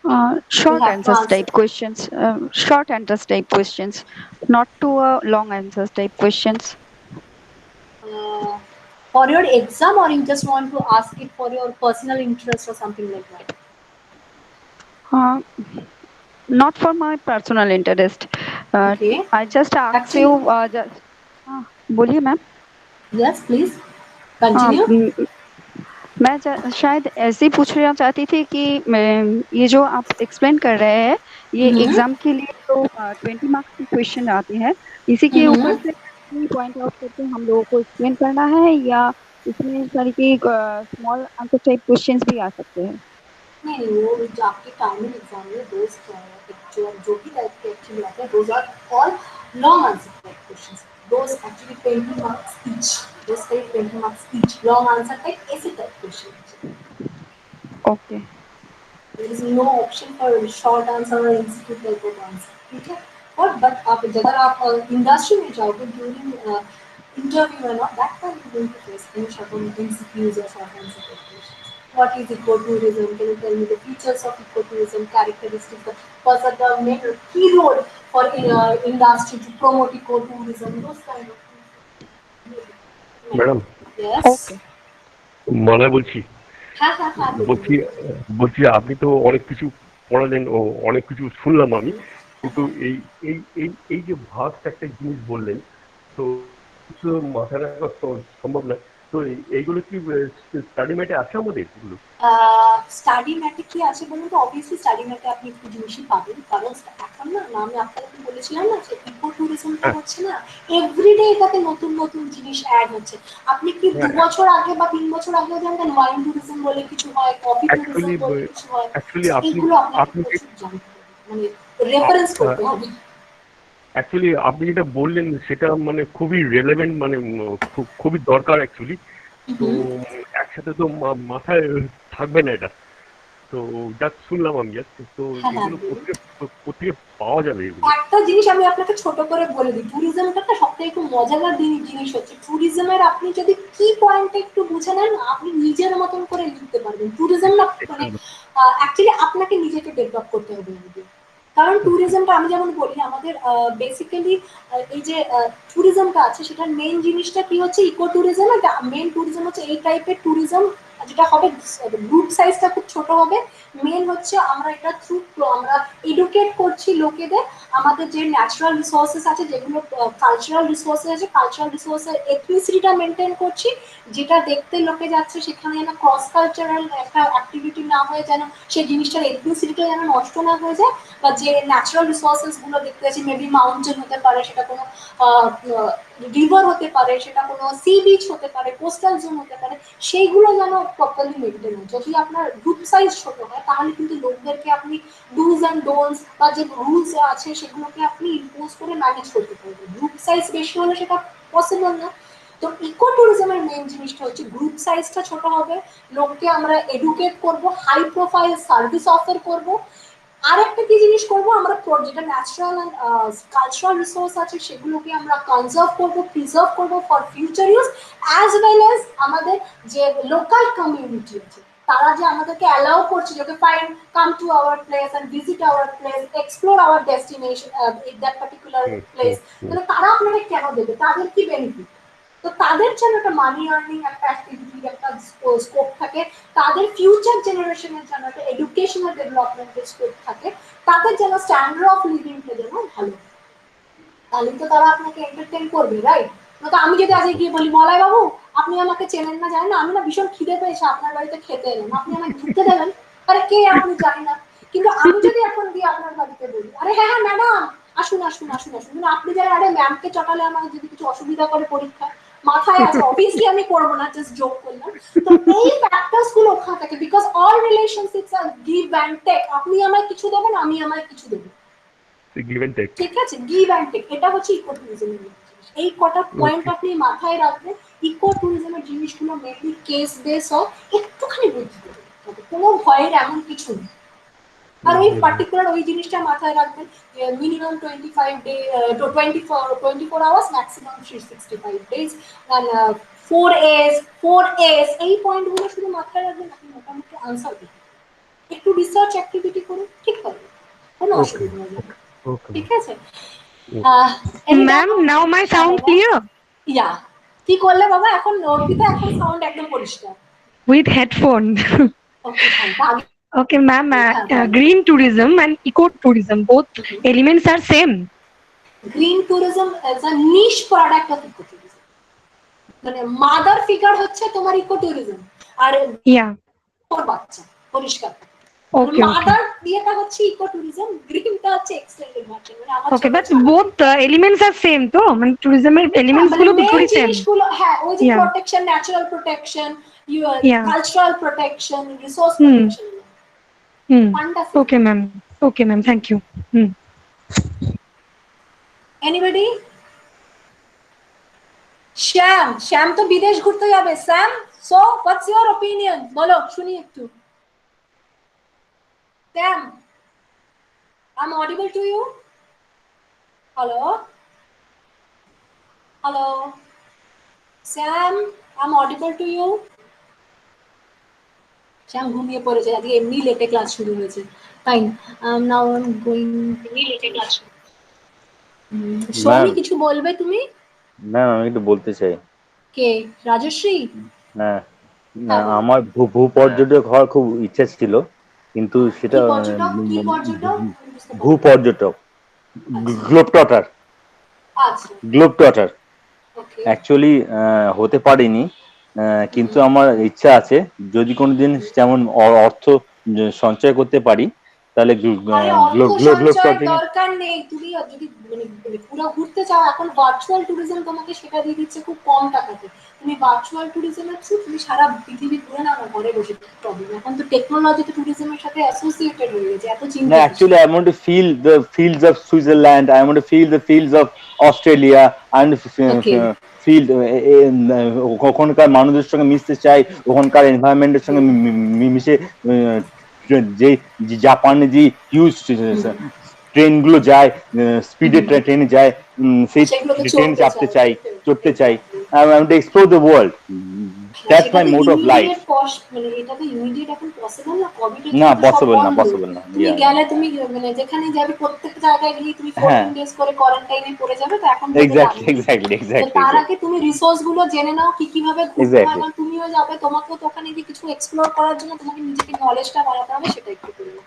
You short have to answers answer. type questions. Short answers type questions, not to long answers type questions. For your exam, or you just want to ask it for your personal interest or something like that? Not for my personal interest. Okay. I just ask Actually, you. बोलिए ma'am. yes, please continue. मैं शायद ऐसे ही पूछना चाहती थी कि ये जो आप एक्सप्लेन कर रहे हैं ये एग्जाम के लिए तो 20 मार्क्स की क्वेश्चन आते हैं, इसी के ऊपर से पॉइंट आउट करके हम लोगों को एक्सप्लेन करना है या इसमें सारी की स्मॉल आंसर टाइप क्वेश्चंस भी आ सकते हैं? नहीं, वो जो आपके टाइमिंग एग्जाम में जो भी टाइप के एक्चुअली आते हैं, those are all long answer type questions. Those actually 20 marks each. Those take 20 marks each. Long answer type, essay type questions. Okay. There is no option for short answer or MCQ type of answer. ठीक है? और but आप अगर आप industry में जाओगे during interview and all, that time you're going to face any short MCQs or short answer type questions. What is ecotourism? Can you tell me the features of ecotourism, characteristics, what's the main key role for industry to promote ecotourism, those kind of things. Madam, Yes. ওকে. মলয় বলছি. হ্যাঁ. বলছি আপনি তো অনেক কিছু পড়ালেন ও অনেক কিছু শুনলাম আমি, কিন্তু এই এই এই এই যে ভাস্ট একটা জিনিস বললেন তো কিছু মাথায় রাখা সম্ভব না, তো এইগুলো কি স্টাডি ম্যাটে আছে আমাদের এগুলো? স্টাডি ম্যাটে কি আছে বলুন তো? অবভিয়াসলি স্টাডি ম্যাটে আপনি একটু জিনিসই পাবেন, কারণ এখন না আমি আপনাকে বলেছিলাম না যে ইকো ট্যুরিজমটা হচ্ছে না, এভরিডে এটাতে নতুন নতুন জিনিস অ্যাড হচ্ছে. আপনি কি 2 বছর আগে বা 3 বছর আগেও জানতেন ওয়াইন ট্যুরিজম বলে কিছু হয়, কফি ট্যুরিজম বলে কিছু হয়? এইগুলো আপনাকে প্রচুর জানতে হবে, মানে রেফারেন্স করতে হবে. অ্যাকচুয়ালি আপনি যেটা বললেন সেটা মানে খুবই রেলেভেন্ট, মানে খুবই দরকার অ্যাকচুয়ালি. তো একসাথে তো মাথায় থাকবে না এটা, তো যা শুনলাম আমি তো এগুলো কোথায় পাওয়া যাবে? একটা জিনিস আমি আপনাকে ছোট করে বলে দিই, ট্যুরিজমটা না সবথেকে একটু মজাদার জিনিস হচ্ছে, ট্যুরিজমের আপনি যদি কি পয়েন্টে একটু বুঝে নেন, আপনি নিজের মতন করে লিখতে পারবেন. ট্যুরিজম না মানে অ্যাকচুয়ালি আপনাকে নিজেকে ডেভেলপ করতে হবে. কারণ ট্যুরিজমটা আমি যেমন বলি, আমাদের বেসিক্যালি এই যে ট্যুরিজমটা আছে সেটার মেইন জিনিসটা কি হচ্ছে, ইকো ট্যুরিজম. মেইন ট্যুরিজম হচ্ছে এই টাইপের ট্যুরিজম যেটা হবে গ্রুপ সাইজটা খুব ছোট হবে. মেন হচ্ছে আমরা এটা থ্রু আমরা এডুকেট করছি লোকেদের, আমাদের যে ন্যাচারাল রিসোর্সেস আছে, যেগুলো কালচারাল রিসোর্সেস আছে, কালচারাল রিসোর্সের এথনিসিটিটা মেনটেন করছি, যেটা দেখতে লোকে যাচ্ছে সেখানে যেন ক্রস কালচারাল একটা অ্যাক্টিভিটি না হয়ে, যেন সেই জিনিসটার এথনিসিটিটা যেন নষ্ট না হয়ে যায়, বা যে ন্যাচারাল রিসোর্সেস গুলো দেখতে যাচ্ছি, মেবি মাউন্টেন হতে পারে, সেটা কোনো রিভার হতে পারে, সেটা কোনো সি বিচ হতে পারে, কোস্টাল জোন হতে পারে, সেইগুলো যেন প্রপারলি মেনটেন হয়. যদি আপনার গ্রুপ সাইজ ছোট হয় তাহলে কিন্তু লোকদেরকে আপনি ডুজ অ্যান্ড ডোন্টস বা যে রুলস আছে সেগুলোকে আপনি ইম্পোজ করে ম্যানেজ করতে পারবেন. গ্রুপ সাইজ বেশি হলে সেটা পসিবল না. তো ইকো ট্যুরিজমের মেইন জিনিসটা হচ্ছে গ্রুপ সাইজটা ছোট হবে, লোককে আমরা এডুকেট করব, হাই প্রোফাইল সার্ভিস অফার করব. আরেকটা কি জিনিস করবো, আমরা যেটা ন্যাচারাল অ্যান্ড কালচারাল রিসোর্স আছে সেগুলোকে আমরা কনজার্ভ করবো, প্রিজার্ভ করবো for future use, as well as আমাদের যে লোকাল কমিউনিটি আছে তারা যে আমাদেরকে অ্যালাউ করছে যে fine come to our place and visit our place, explore our destination in that particular place, তাহলে তারা আপনাকে কেন দেবে, তাদের কি বেনিফিট? তো তাদের জন্য একটা মানি আর্নিং একটা অ্যাক্টিভিটি জিডিপির একটা স্কোপ থাকে, তাদের ফিউচার জেনারেশনের জন্য একটা এডুকেশনাল ডেভেলপমেন্টের স্কোপ থাকে, তাদের যেন স্ট্যান্ডার্ড অফ লিভিংটা যেন ভালো, তাহলে তো তারা আপনাকে এন্টারটেইন করবে, রাইট? তো আমি যদি আজকে গিয়ে বলি মলয় বাবু আপনি আমাকে চেনেন না জানেন না, আমি না ভীষণ খিদে পেয়েছে আপনার বাড়িতে খেতে এলেন, আপনি আমাকে ঢুকতে দেবেন? আরে কে আপনি জানি না। কিন্তু আমি যদি এখন গিয়ে আপনার বাড়িতে বলি আরে হ্যাঁ হ্যাঁ ম্যাডাম আসুন আসুন আসুন আসুন, কিন্তু আপনি যারা আরে ম্যামকে চটালে আমার যদি কিছু অসুবিধা করে পরীক্ষা মাথায় আছে, অবভিয়াসলি আমি করবো না, জাস্ট জোক করলাম। তো এই ফ্যাক্টরস গুলো ওখানে থাকে, because all relationships are give and take, আপনি আমায় কিছু দেবেন আমি আমায় কিছু দেবো, গিভ এন্ড টেক। ঠিক আছে? গিভ অ্যান্ড টেক, এটা হচ্ছে ইকো ট্যুরিজমের জিনিস। এই কটা পয়েন্ট আপনি মাথায় রাখবেন। ইকো ট্যুরিজমের জিনিসগুলো মেনলি কেস বেস হয়, একটুখানি বুঝতে হবে, কোনো ভয়ের এমন কিছু নেই। আর ওই পার্টিকুলার ওই জিনিসটা মাথায় রাখবেন যে minimum 25 day 24 hours, maximum 365 days, and 4As এই পয়েন্টগুলো শুধু মাথায় রাখবেন, আপনি মোটামুটি আনসার দেবেন। একটু রিসার্চ অ্যাক্টিভিটি করুন, ঠিক হবে, কোনো অসুবিধা হবে না, ঠিক আছে? Ma'am, now my sound clear? ইয়া, কি করলে বাবা? এখন অর্পিতা এখন সাউন্ড একদম পরিষ্কার। With headphone. Okay fine. Okay, ma'am. Green tourism and eco-tourism, both elements are same. Green tourism as a niche product of eco tourism, মানে মাদার ফিগার হচ্ছে তোমার ইকো ট্যুরিজম, আর Yeah. ওর বাচ্চা পরিষ্কার। Okay. মাদার দিয়েটা হচ্ছে ইকো ট্যুরিজম, গ্রিনটা হচ্ছে এক্সটেন্ডেড ভার্সন। মানে আমার Okay, but both elements are same, তো মানে tourism এর elements গুলো তো পুরো same. জিনিসগুলো হ্যাঁ, ওই যে protection, natural protection, cultural protection, resource protection. Okay, ma'am. Okay, ma'am. Thank you. Anybody? Shyam তো বিদেশ ঘুরতে যাবে। Sam, so what's your opinion? বলো শুনি একটু। Sam, I am audible to you? Hello hello Sam, I am audible to you? Shyam ঘুমিয়ে পড়েছে, আজকে এমনি লেটে ক্লাস শুরু হয়েছে। Fine, now I am going লেটে ক্লাস। সোমি কিছু বলবে তুমি? ম্যাম আমি একটু বলতে চাই। কে? রাজশ্রী? হ্যাঁ, আমার ভূপর্যটক হওয়ার খুব ইচ্ছা ছিল, কিন্তু সেটা ভূপর্যটক গ্লোবটটার অ্যাকচুয়ালি হতে পারিনি, কিন্তু আমার ইচ্ছা আছে যদি কোনোদিন যেমন অর্থ সঞ্চয় করতে পারি তাহলে দরকার নেই। তুমি যদি পুরো ঘুরতে চাও, এখন ভার্চুয়াল ট্যুরিজম তোমাকে সেটা দিয়ে দিচ্ছে খুব কম টাকাতে। তুমি ভার্চুয়াল ট্যুরিজমের থ্রু তুমি সারা পৃথিবী ঘুরে নাও, ঘরে বসে প্রবলেম। এখন তো টেকনোলজি তো ট্যুরিজমের সাথে অ্যাসোসিয়েটেড হয়ে গেছে, এত চিন্তা। No, actually I want to feel the fields of Switzerland, I want to feel the fields of Australia, I want to feel ওখানকার মানুষদের সঙ্গে মিশতে চাই, ওখানকার এনভায়রনমেন্টের সঙ্গে মিশে যে জাপানে যে হিউজ ট্রেনগুলো যায়, স্পিডে ট্রেনে যায়, সেই ট্রেন চড়তে চাই। I want to explore the world. That's my mode of life. মানে এটা তো ইমিডিয়েট এখন পসিবল না, কোভিড না, পসিবল না। তুমি গেলে তুমি মানে যেখানে যাবে প্রত্যেক জায়গায় গিয়ে তুমি 14 ডেজ করে কোয়ারেন্টাইনে পড়ে যাবে। তো এখন এক্স্যাক্টলি তার আগে তুমি রিসোর্স গুলো জেনে নাও, কি কিভাবে ঘুরতে হয়। কারণ তুমিও যাবে, তোমাকেও তো ওখানে গিয়ে কিছু এক্সপ্লোর করার জন্য তোমাকে নিজেকে নলেজটা বাড়াতে হবে, সেটা একটু করে নাও।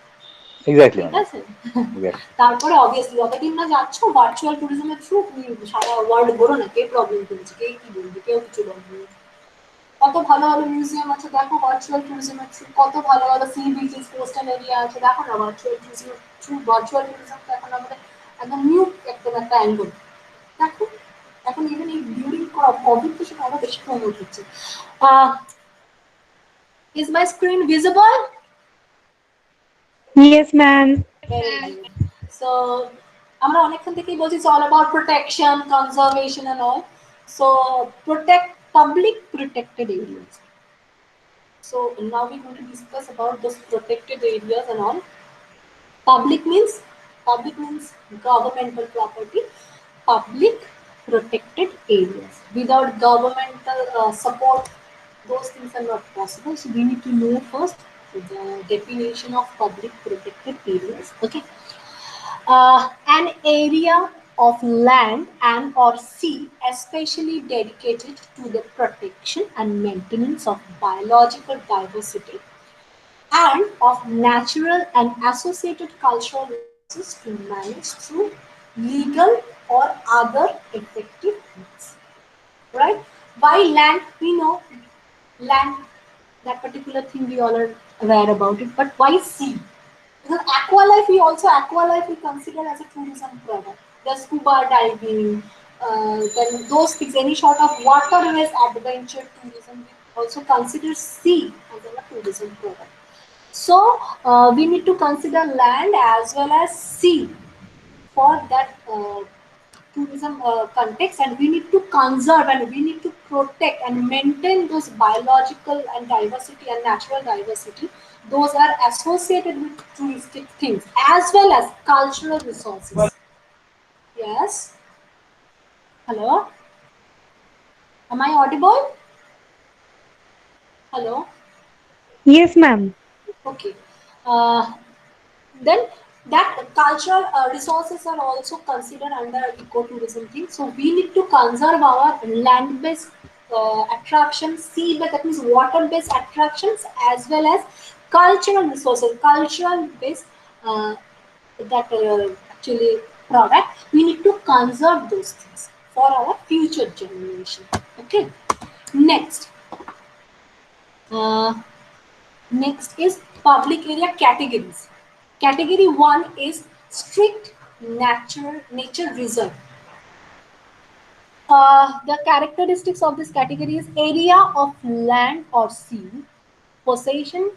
এক্স্যাক্টলি, ঠিক আছে? তারপরে অবভিয়াসলি যতদিন না যাচ্ছ ভার্চুয়াল ট্যুরিজমের থ্রু তুমি সারা ওয়ার্ল্ড ঘোরো না, কে প্রবলেম করেছে, কে কি বলবে, কেউ কিছু বলবে। কত ভালো ভালো মিউজিয়াম আছে দেখো ভার্চুয়াল ট্যুরিজমের থ্রু, কত ভালো ভালো সি বিচেস, কোস্টাল এরিয়া আছে দেখো না ভার্চুয়াল ট্যুরিজমের থ্রু। ভার্চুয়াল ট্যুরিজম তো এখন আমাদের একদম নিউ একটা অ্যাঙ্গেল দেখো। এখন ইভেন এই ডিউরিং কোভিড তো সেটা আরো বেশি প্রমোট হচ্ছে। Is my screen visible? Yes, ma'am. So আমরা অনেকক্ষণ থেকেই বলছি all about protection, conservation and all. So protect public protected areas. So now we're going to discuss about those protected areas and all. Public means governmental property. Public protected areas. Without governmental support, those things are not possible. So we need to know first the definition of public protected areas. Okay. An area of land and or sea, especially dedicated to the protection and maintenance of biological diversity and of natural and associated cultural resources to manage through legal or other effective means. Right? By land, we know land, that particular thing we all are aware about it, but why sea? Because aqualife, aqualife we consider as a tourism product. The scuba diving, then those things, any sort of waterways adventure tourism, we also consider sea as a tourism product. So we need to consider land as well as sea for that tourism context, and we need to conserve and we need to protect and maintain those biological and diversity and natural diversity. Those are associated with touristic things as well as cultural resources. Yes. Hello. Am I audible? Hello. Yes, ma'am. Okay. Then that cultural resources are also considered under ecotourism thing. So we need to conserve our land-based attractions, sea-based, that means water-based attractions, as well as cultural resources, cultural-based that actually product. We need to conserve those things for our future generation. Okay. Next. Uh, Next is public area categories. Category 1 is strict nature reserve. The characteristics of this category is area of land or sea, possession,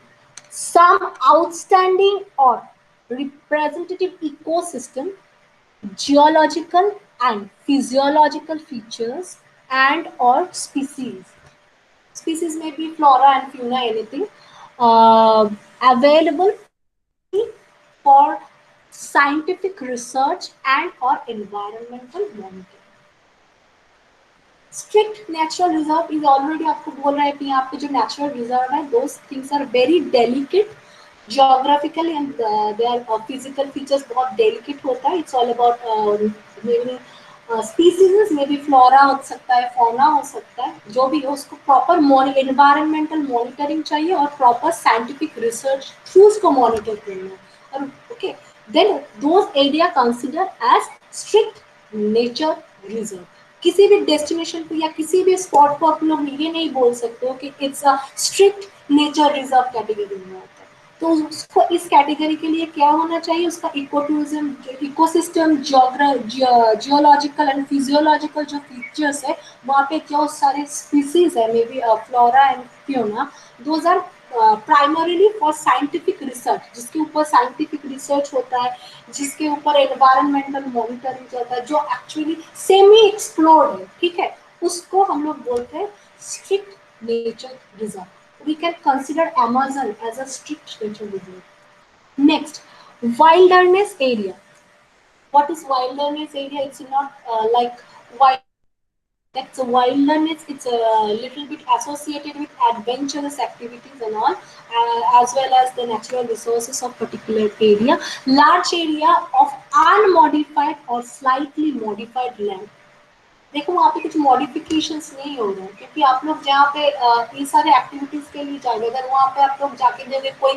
some outstanding or representative ecosystem, geological and physiological features, and or species. Species may be flora and fauna, anything. Available for scientific research and or environmental monitoring. Strict natural reserve is already आपको बोल रहा है कि यहाँ पे जो natural reserve है those things are very delicate geographically and their physical features बहुत डेलिकेट होता है. इट्स ऑल अबाउट स्पीसीज में भी फ्लोरा हो सकता है, फौना हो सकता है, जो भी हो उसको प्रॉपर एनवायरमेंटल मॉनिटरिंग चाहिए और प्रॉपर साइंटिफिक रिसर्च थ्रू उसको मॉनिटर करना है. और okay then those area consider as strict nature reserve. किसी भी डेस्टिनेशन को या किसी भी स्पॉट को आप लोग ये नहीं बोल सकते हो कि it's a strict nature reserve category में आता है. तो उसको इस कैटेगरी के लिए क्या होना चाहिए, उसका ecotourism, ecosystem, geological and physiological जो फीचर्स है वहाँ पे क्या सारे स्पीसीज है, may be flora and fauna, those are primarily for scientific research, जिसके ऊपर साइंटिफिक रिसर्च होता है, जिसके ऊपर एनवायरमेंटल मॉनिटरिंग होता है, जो एक्चुअली सेमी एक्सप्लोर्ड है, ठीक है, उसको हम लोग बोलते हैं strict nature reserve. We can consider Amazon as a strict nature reserve. Next, wilderness area. What is wilderness area? It's not like wild. That's a wilderness. It's a little bit associated with adventurous activities and all, as well as the natural resources of particular area. Large area of unmodified or slightly modified land. देखो वहाँ पे कुछ modifications नहीं हो रहे हैं, क्योंकि आप लोग जहाँ पे ये सारे एक्टिविटीज के लिए जाएंगे, अगर वहाँ पे आप लोग जाके जगह कोई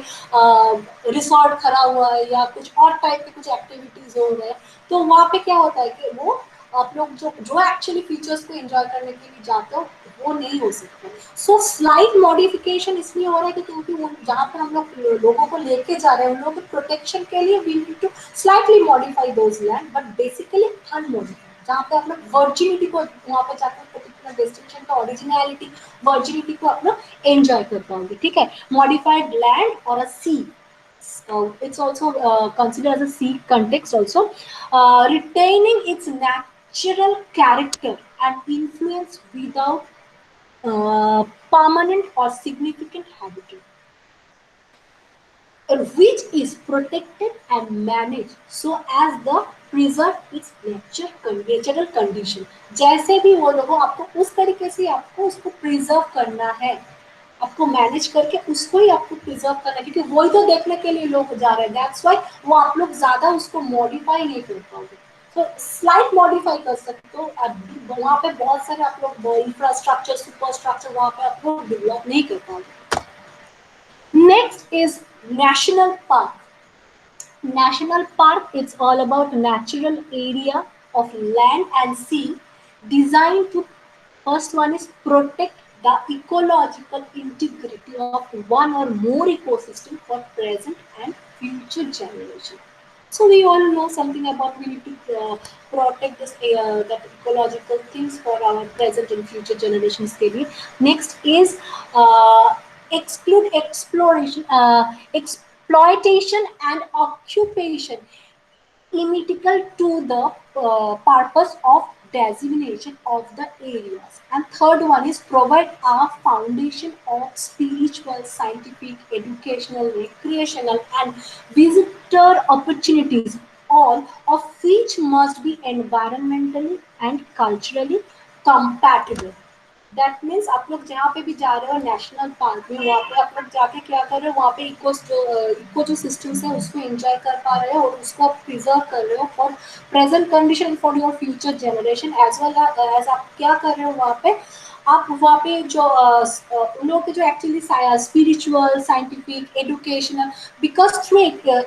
रिसोर्ट खड़ा हुआ है या कुछ और टाइप के कुछ एक्टिविटीज हो रहे हैं, तो वहाँ पे क्या होता है कि वो आप लोग जो एक्चुअली फीचर्स को एंजॉय करने के लिए जाते हो वो नहीं हो सकता. सो स्लाइट मॉडिफिकेशन इसलिए हो रहा है कि क्योंकि वो जहाँ पे हम लोग लोगों को लेके जा रहे हैं उन लोगों के प्रोटेक्शन के लिए we need to slightly modify those land, but basically unmodified. जहाँ पे आप लोग वर्जिनिटी को वहाँ पे जाकर पर्टिकुलर डेस्टिनेशन का ओरिजिनलिटी, वर्जिनिटी को आप लोग एंजॉय कर पाओगे, ठीक है. मॉडिफाइड लैंड और अ सी, it's also considered as a sea context also, retaining its natural character and influence without permanent or significant habitat, which is protected and managed so as the preserve its natural condition. जैसे भी वो लोगों आपको उस तरीके से आपको उसको प्रिजर्व करना है, आपको मैनेज करके उसको ही आपको प्रिजर्व करना है, क्योंकि वही तो देखने के लिए लोग जा रहे हैं. दैट्स व्हाई वो आप लोग ज्यादा उसको मॉडिफाई नहीं कर पाओगे. तो स्लाइट मॉडिफाई कर सकते हो। वहाँ पे बहुत सारे आप लोग इंफ्रास्ट्रक्चर सुपर स्ट्रक्चर वहाँ पे आप लोग डेवलप नहीं कर पाओगे। Next is national park. National park, it's all about natural area of land and sea designed to, first one is protect the ecological integrity of one or more ecosystem for present and future generation. So we all know something about we need to protect this that ecological things for our present and future generations के लिए. Next is exclude exploration, exploitation and occupation inimical to the purpose of designation of the areas. And third one is provide a foundation of spiritual, scientific, educational, recreational, and visitor opportunities, all of which must be environmentally and culturally compatible. That means आप लोग जहाँ पे भी जा रहे हो national park में, वहाँ पे आप लोग जाके क्या कर रहे हो, वहाँ पे इको जो सिस्टम्स है उसको एंजॉय कर पा रहे हो और उसको आप प्रिजर्व कर रहे हो for present condition for your future generation as well as आप क्या कर रहे हो वहाँ पे, आप वहाँ पे जो उन लोगों के जो actually spiritual scientific educational, because through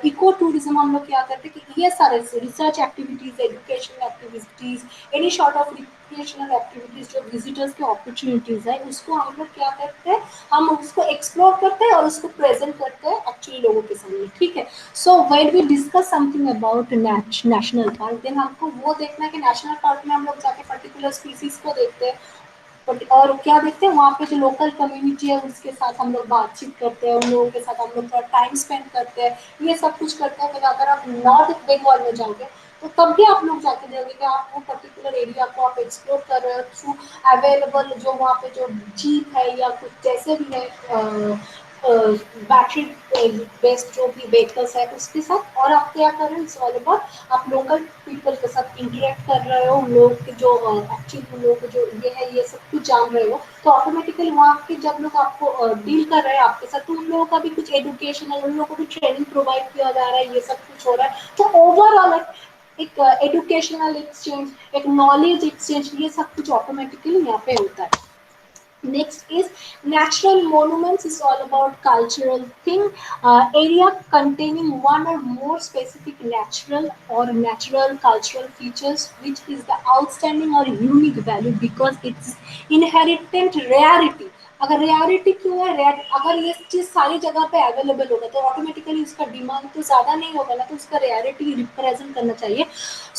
eco tourism हम लोग क्या करते हैं कि ये सारे research activities, educational activities, any sort of recreational activities जो विजिटर्स के अपॉर्चुनिटीज है उसको हम लोग क्या करते हैं, हम उसको एक्सप्लोर करते हैं और उसको प्रेजेंट करते हैं एक्चुअली लोगों के सामने, ठीक है। So when we discuss something about national park, then हमको वो देखना है कि नेशनल पार्क में हम लोग जाके पर्टिकुलर स्पीसीज को देखते हैं और क्या देखते हैं वहाँ पे जो लोकल कम्युनिटी है उसके साथ हम लोग बातचीत करते हैं, उन लोगों के साथ हम लोग थोड़ा टाइम स्पेंड करते हैं, ये सब कुछ करते हैं। फिर अगर आप नॉर्थ बंगाल में जाओगे तो तब भी आप लोग जाके देखोगे कि आप वो पर्टिकुलर एरिया को आप एक्सप्लोर कर रहे हो थ्रू अवेलेबल जो वहाँ पे जो जीप है या कुछ जैसे भी है बैटरी बेस्ड जो भी व्हीकल्स है उसके साथ, और आप क्या कर रहे हो, इट्स ऑल अबाउट आप लोकल पीपल के साथ इंटरेक्ट कर रहे हो, लोग के जो एक्चुअली लोग जो ये है ये सब कुछ जान रहे हो, तो ऑटोमेटिकली वहाँ के जब लोग आपको डील कर रहे हैं आपके साथ, तो उन लोगों का भी कुछ एजुकेशनल, उन लोगों को भी ट्रेनिंग प्रोवाइड किया जा रहा है, ये सब कुछ हो रहा है। तो ओवरऑल एक एजुकेशनल एक्सचेंज, एक नॉलेज एक्सचेंज, ये सब कुछ ऑटोमेटिकली यहाँ पे होता है। Next is natural monuments, is all about cultural thing, area containing one or more specific natural or natural cultural features which is the outstanding or unique value because it's inherent rarity। अगर rarity क्यों है, अगर ये चीज सारी जगह पे available होगा तो ऑटोमेटिकली उसका डिमांड तो ज्यादा नहीं होगा ना, तो उसका रेयरिटी रिप्रेजेंट करना चाहिए।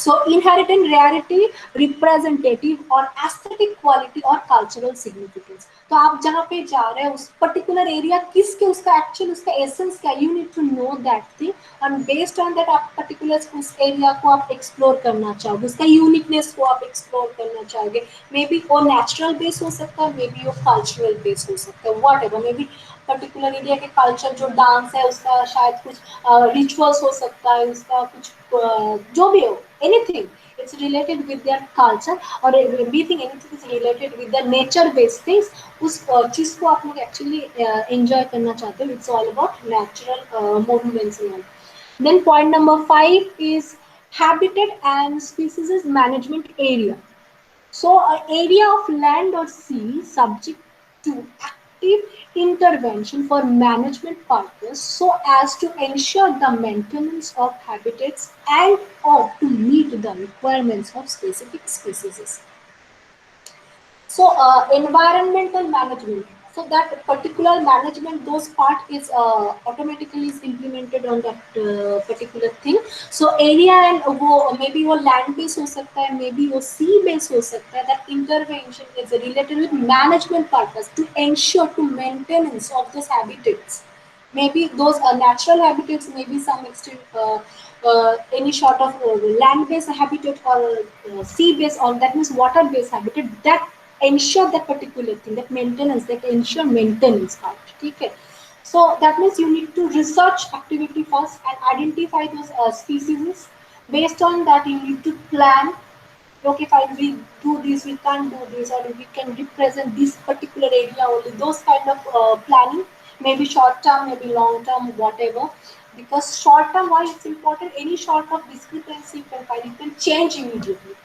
सो इनहेरिटेंट रेयरिटी, रिप्रेजेंटेटिव और एस्थेटिक क्वालिटी और कल्चरल सिग्निफिकेंस। तो आप जहाँ पे जा रहे हैं उस पर्टिकुलर एरिया किसके, उसका एक्चुअल उसका एसेंस क्या, you need to know that thing and based on that आप पर्टिकुलर उस एरिया को आप एक्सप्लोर करना चाहोगे, उसका यूनिकनेस को आप एक्सप्लोर करना चाहोगे। मे बी वो नेचुरल बेस हो सकता है, मे बी वो कल्चरल बेस हो सकता है, what ever, may be particular area के कल्चर जो डांस है उसका शायद कुछ रिचुअल्स हो सकता है, उसका कुछ जो भी हो, anything it's related with their culture or everything, anything is related with the nature based things, उस चीज को आप लोग एक्चुअली एंजॉय करना चाहते हो। It's all about natural monuments. Then point number 5 is habitat and species management area. So an area of land or sea subject to active intervention for management purpose so as to ensure the maintenance of habitats and or to meet the requirements of specific species. So environmental management. So that particular management, those part is automatically is implemented on that particular thing. So area and वो maybe वो land base हो सकता है, maybe वो sea base हो सकता है. That intervention is related with management purpose to ensure to maintenance of those habitats. Maybe those natural habitats, maybe some extent any sort of land-based habitat or sea-based, or that means water-based habitat that ensure that particular thing, that maintenance, that ensure maintenance part. Okay. So that means you need to research activity first and identify those species. Based on that, you need to plan. Okay, fine, we do this, we can't do this, or we can represent this particular area only. Those kind of planning, maybe short term, maybe long term, whatever. because short term, why it's important, any sort of discrepancy you can find, you can change immediately.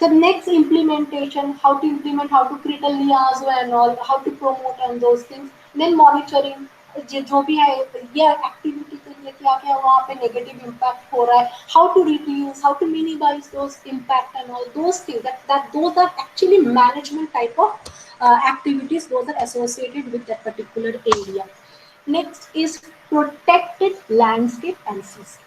The next implementation, how to implement, how to create a liaison and all, how to promote and those things. Then monitoring, जो भी है ये activity के लिए क्या क्या वहाँ पे नेगेटिव इम्पैक्ट हो रहा है, how to reduce, how to minimize those impact and all those things. That those are actually management type of activities. Those are associated with that particular area. Next is protected landscape and seas.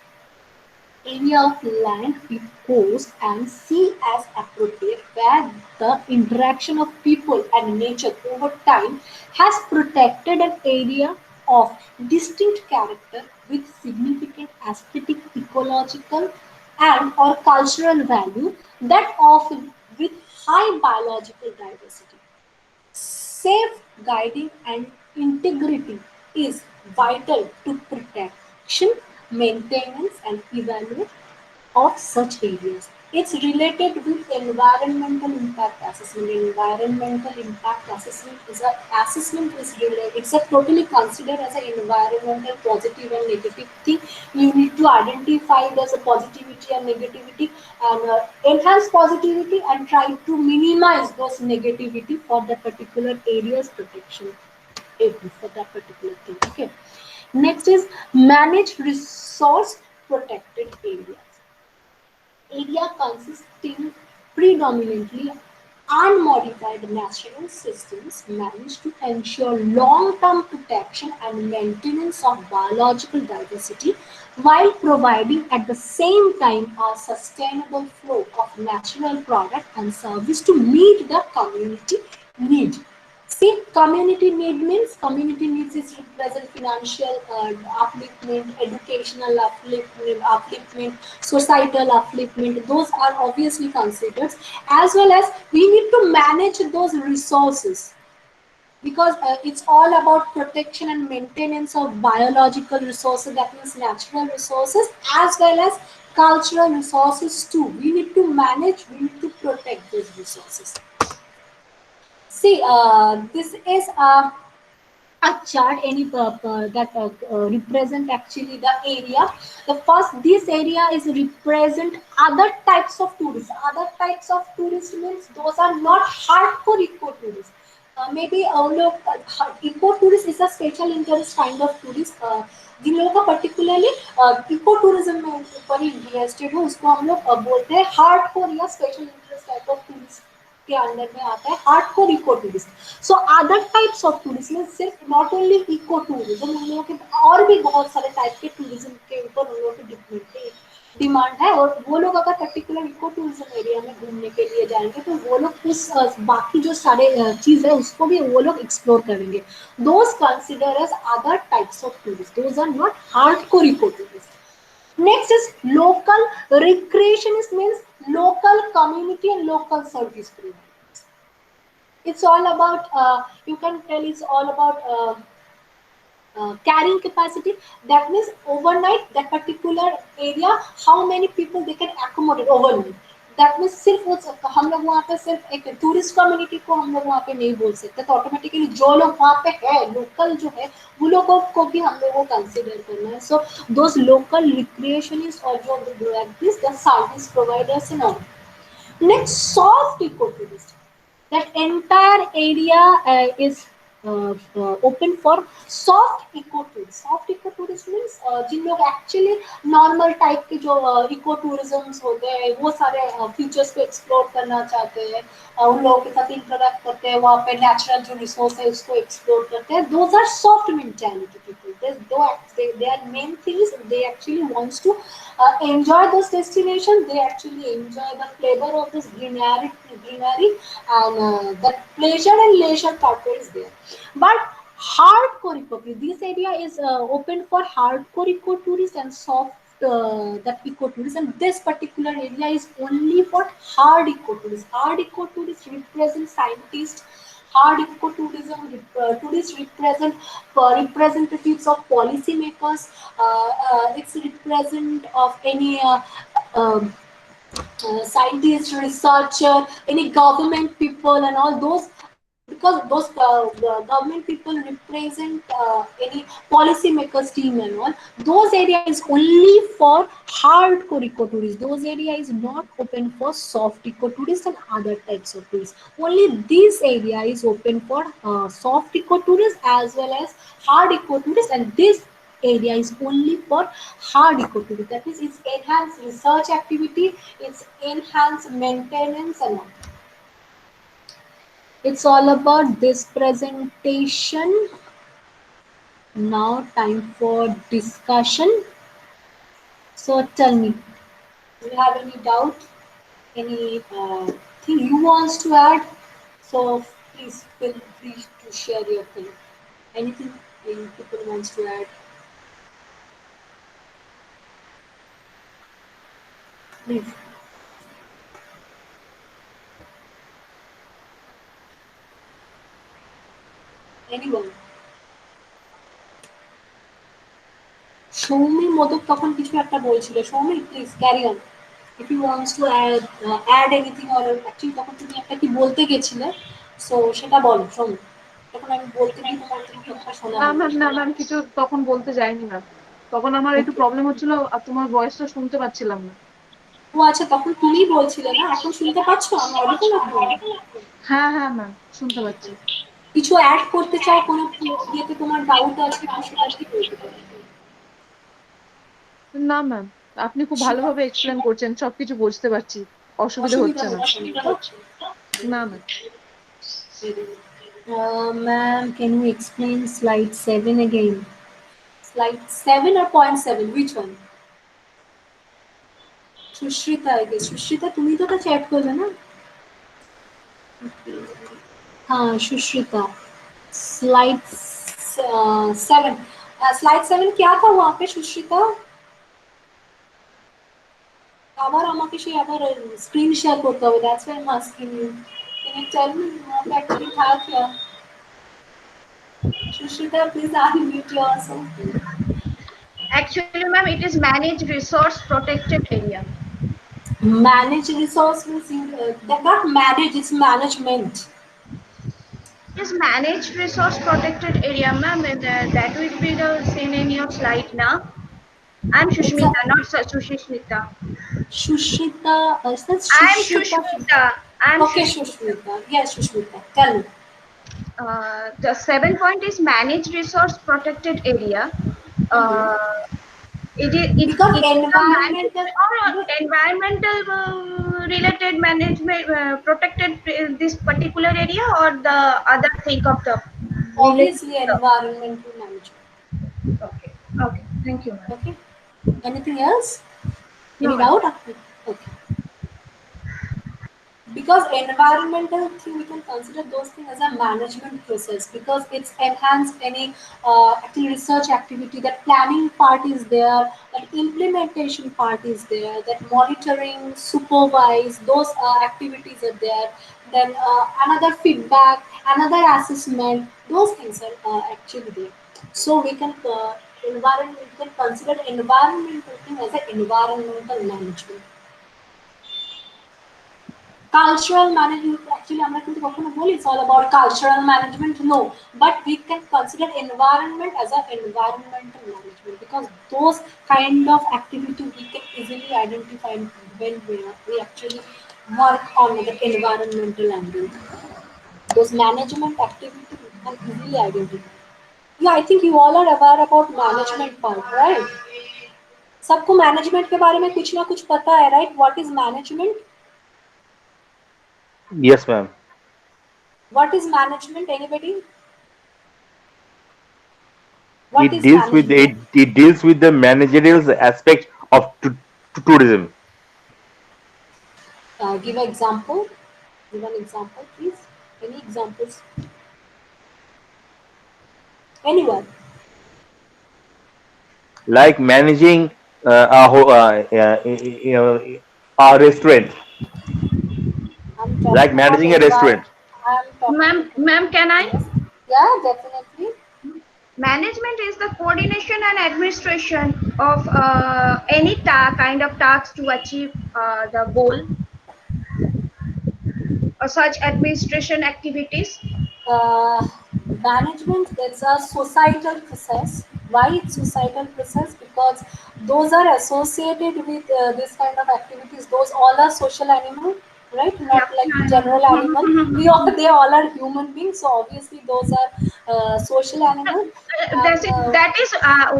Area of land we post and see as appropriate, where the interaction of people and nature over time has protected an area of distinct character with significant aesthetic, ecological, and or cultural value, that often with high biological diversity. Safeguarding and integrity is vital to protection, maintenance, and evaluation of such areas. It's related with environmental impact assessment. Environmental impact assessment is a assessment is related. It's a totally considered as an environmental positive and negative thing. You need to identify there's a positivity and negativity, and enhance positivity and try to minimize those negativity for that particular area's protection. For that particular thing. Okay. Next is manage resource protected areas. Area consisting predominantly unmodified natural systems managed to ensure long-term protection and maintenance of biological diversity while providing at the same time a sustainable flow of natural product and service to meet the community need. See, community need means community needs is represent financial upliftment, educational upliftment, societal upliftment. Those are obviously considered, as well as we need to manage those resources, because it's all about protection and maintenance of biological resources, that means natural resources, as well as cultural resources too. We need to manage, we need to protect those resources. See, this is a chart that represent actually the area. The first, this area is represent other types of tourists. Other types of tourists means those are not hardcore eco tourists. Maybe eco tourist is a special interest kind of tourist. जिन लोगों का particularly eco tourism में ऊपर ही interested हो, उसको हम लोग बोलते हैं हार्डकोर या special interest type of tourist के अंडर में आता है hardcore eco tourism. So other types of tourism सिर्फ नॉट ओनली इको टूरिज्म, उन लोगों के और भी बहुत सारे टाइप के टूरिज्म के ऊपर उन लोगों के डिमांड है. और वो लोग अगर पर्टिकुलर इको टूरिज्म एरिया में घूमने के लिए जाएंगे तो वो लोग उस बाकी जो सारे चीज है उसको भी वो लोग एक्सप्लोर करेंगे. Those consider as other types of tourist, those are not hardcore eco tourist. Next is local recreationist, means local community and local service providers. It's all about, you can tell it's all about carrying capacity. That means overnight, that particular area, how many people they can accommodate overnight. That means सिर्फ हम लोग वहाँ पे सिर्फ एक tourist community को हम लोग वहाँ पे नहीं बोल सकते, तो ऑटोमेटिकली जो लोग वहाँ पे है लोकल जो है वो लोगों को भी हम लोगों को कंसिडर करना है. सो दोज लोकल रिक्रिएशनिस्ट और जो this the service providers and all. Next, soft eco tourist. That entire area is open for soft eco tourists. Soft eco tourist means जिन लोग एक्चुअली नॉर्मल टाइप के जो eco tourism होते हैं वो सारे फीचर्स को एक्सप्लोर करना चाहते हैं, उन लोगों के साथ इंटरेक्ट करते हैं, वहाँ पे नेचुरल जो रिसोर्स है उसको एक्सप्लोर करते हैं. Those are soft mentality people. Their main thing is they actually wants to enjoy those destinations. They actually enjoy the flavor of this greenery and that pleasure and leisure factor is there. But hardcore eco, this area is open for hardcore eco tourists and soft that eco tourists, and this particular area is only for hard eco tourists. Hard eco tourists represent scientists. Hard eco tourism tourists represent representatives of policymakers. It's represent of any scientist, researcher, any government people and all those. because those the government people represent any policymakers team and all. Those area is only for hardcore ecotourists. Those area is not open for soft ecotourists and other types of tourists. Only this area is open for soft ecotourists as well as hard ecotourists, and this area is only for hard ecotourism. That means it's enhanced research activity, it's enhanced maintenance and all. It's all about this presentation. Now time for discussion. So tell me, do you have any doubt? Any thing you want to add? So please feel free to share your thing. Anything people wants to add? Please. Anyone? Soumi Modak তখন কিছু একটা বলছিল। Soumi please carry on if you wants to add anything or actually তখন তুমি একটা কি বলতে গেছিলে, সো সেটা বলো সৌমি। তখন আমি বলতে গিয়ে তোমার থেকে কথা শোনা না ম্যাম, না ম্যাম, কিছু তখন বলতে যাইনি ম্যাম। তখন আমার একটু প্রবলেম হচ্ছিল আর তোমার ভয়েসটা শুনতে পাচ্ছিলাম না। ও আচ্ছা, তখন তুমিই বলছিলে না? এখন শুনতে পাচ্ছো? আমি অডিবল আপনার? হ্যাঁ হ্যাঁ ম্যাম, শুনতে পাচ্ছি। কিছু অ্যাড করতে চাও, কোনো ইয়েতে তোমার ডাউট আছে তো সেটা কি বলতে পারো? না ম্যাম, আপনি খুব ভালোভাবে এক্সপ্লেন করছেন, সবকিছু বুঝতে পারছি, অসুবিধা হচ্ছে না। না ma'am. Ma'am, can you explain slide 7 again? Slide 7 or point 7? Which one? Sushrita, I guess. Sushrita, তুমি তো এটা চ্যাট করবে না? हाँ, Sushrita. Slide 7. Slide 7 क्या था वहाँ पे Sushrita? আবার আমাকে সেই আবার স্ক্রিন শেয়ার করতে হবে। That's why I'm asking you. Can you tell me वहाँ पे actually था क्या? Sushrita, please unmute yourself. Actually, ma'am, it is managed resource protected area. Manage resource means they're not manage, it's management. It is managed resource protected area, ma'am, and that will be the seen in your slide now. I'm Shushmita, not Sushmita. Shushmita, is that I'm Shushmita. Okay, Shushmita. Yes, Shushmita. Tell me. The 7 point is managed resource protected area. Because environmental related management protected this particular area, or the other thing of the obviously environmental management. Okay. Okay. Thank you, ma'am. Okay. Anything else? No, Any doubt? Okay. Because environmental thing, we can consider those things as a management process, because it's enhanced any actually research activity. That planning part is there, that implementation part is there, that monitoring, supervise, those activities are there. Then another feedback, another assessment, those things are actually there. So we can we can consider environmental thing as an environmental management. Cultural management, actually আমরা কিন্তু কখনো বলি it's all about cultural management, no, but we can consider environment as an environmental management, because those kind of activity we can easily identify when we actually work on the environmental angle. Those management activities we can easily identify. Yeah, I think you all are aware about management part, right? सबको management के बारे में कुछ ना कुछ पता है, right? What is management? Yes, ma'am. What is management? Anybody? It deals with the managerial aspect of tourism. Give an example. Give an example, please. Any examples? Anyone? Like managing a restaurant. Like managing a restaurant. Ma'am, can I? Yeah, definitely. Management is the coordination and administration of any kind of tasks to achieve the goal. Such administration activities uh, management, it's a societal process. Why it's societal process? Because those are associated with this kind of activities. Those all are social animal, right? Not like general animal. We all, they all are human beings, so obviously those are social animal. That's And it. That is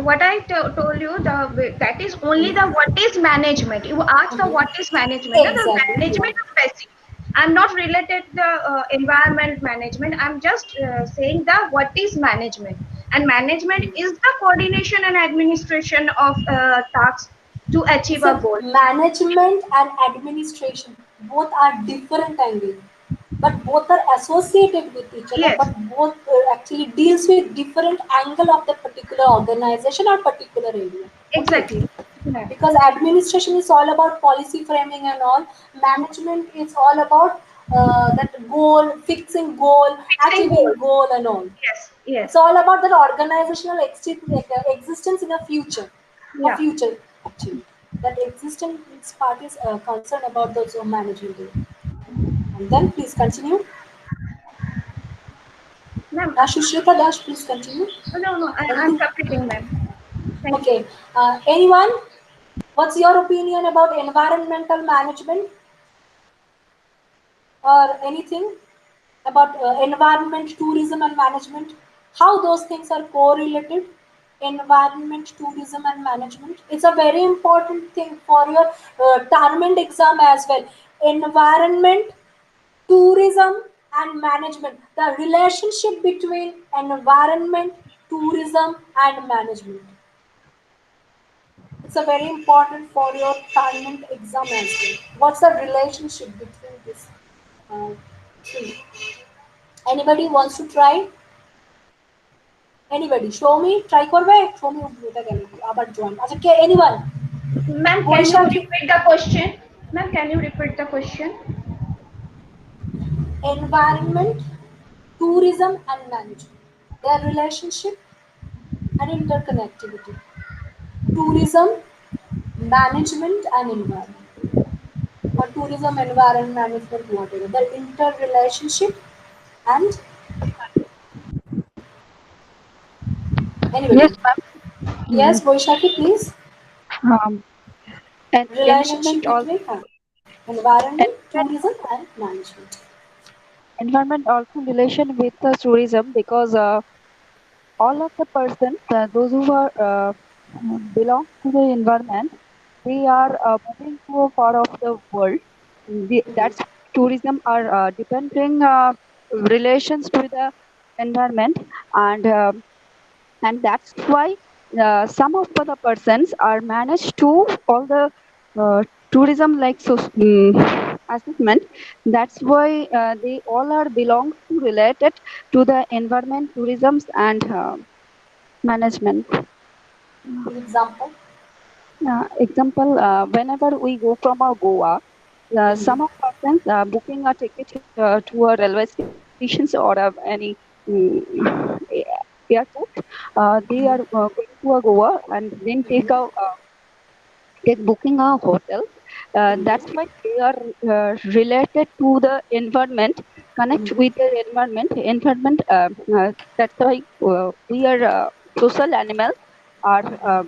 what I told you. That is only the what is management. You asked the what is management. The exactly, yeah. management of basic. I'm not related the environment management. I'm just saying the what is management. And management is the coordination and administration of tasks to achieve a So goal. management and administration both are different angles, but both are associated with each other. Yes, But both actually deals with different angle of the particular organization or particular area. Okay, exactly. Yeah. because administration is all about policy framing and all. Management is all about that goal, fixing goal, Fixing achieving goals. goal and all. Yes, yes. It's all about that organizational existence in a future, Yeah. actually. That existence part is concerned about those management. And then please continue. Ma'am, Shushita Dash, please continue. no, I'm Anything? completing, ma'am. Thank you. Okay. Anyone? What's your opinion about environmental management or anything about environment, tourism, and management? How those things are correlated? Environment, tourism, and management. It's a very important thing for your Tarmand exam as well. Environment, tourism, and management. The relationship between environment, tourism, and management. It's a very important for your Tarmand exam as well. What's the relationship between this uh, three? Anybody wants to try? Anybody? Show me. Try করবে? Show me এটা গেল কি? আবার join. আচ্ছা কে anyone? Ma'am, can you Baishakhi repeat the question? Ma'am, can you repeat the question? environment, tourism and management. Their relationship and interconnectivity. Tourism, management and environment. Or tourism, environment, management, whatever. Their interrelationship and anybody. Yes, ma'am. Yes, Boishaki, please. Um, and Relationship between environment, environment tourism and management. environment also relation with the tourism because all of the persons, those who are belong to the environment, they are moving to a part of the world. That's tourism are depending relations to the environment, and that's why some of the persons are managed to all the tourism like assessment. That's why they all are belong to related to the environment, tourism, and management. Example. Example, whenever we go from Goa, some of persons booking a ticket to a railway stations or any airport, they are going to a Goa and then take booking a hotel. That's why they are related to the environment, connect with the environment. That's why we are social animals are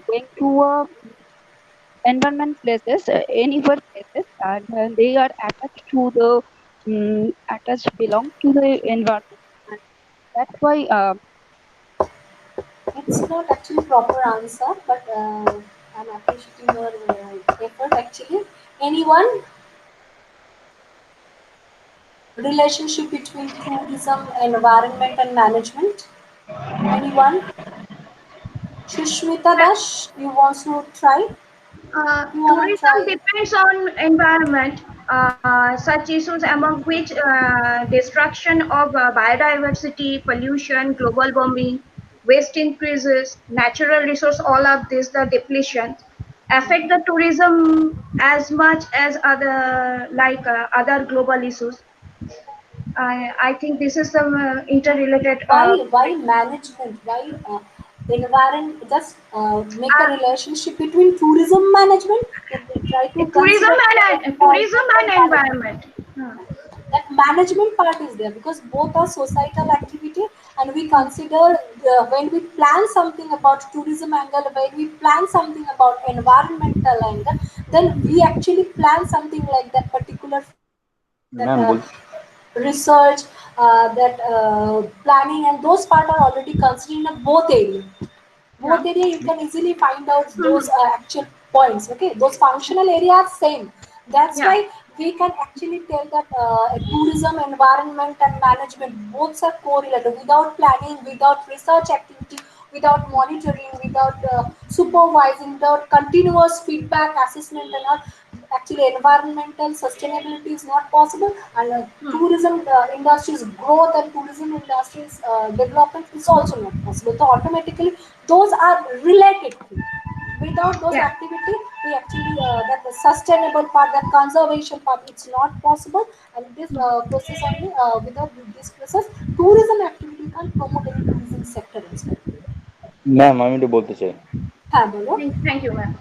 going to environment places, anywhere places, and they are attached to the attached belong to the environment. And that's why It's not actually proper answer, but I'm appreciating your effort actually. Anyone? Relationship between tourism, environment and management? Anyone? Shushmita Dash, you want to try? You want to Tourism try? depends on environment, such issues among which destruction of biodiversity, pollution, global warming, waste increases, natural resource, all of this, the depletion, affect the tourism as much as other global issues. I think this is some interrelated. Why management? Why environment? Just make a relationship between tourism management. Try to consider Tourism and environment environment. management. that management part is there, because both are societal activity, and we consider when we plan something about tourism angle, when we plan something about environmental angle, then we actually plan something like that particular that ma'am ball research, that planning, and those part are already considered in both areas. Both area you can easily find out those actual points. Okay, those functional areas same. That's why we can actually tell that tourism, environment, and management both are correlated. Without planning, without research activity, without monitoring, without supervising, without continuous feedback, assessment, and all, actually environmental sustainability is not possible, and tourism industry's growth and tourism industry's development is also not possible. So automatically those are related things. Without those activity, we actually that the sustainable part, that conservation part, it's not possible. And this process only, without this process, tourism activity can promote any tourism sector as well. Ma'am আমি একটু বলতে চাই হ্যাঁ বলো। Thank you, ma'am.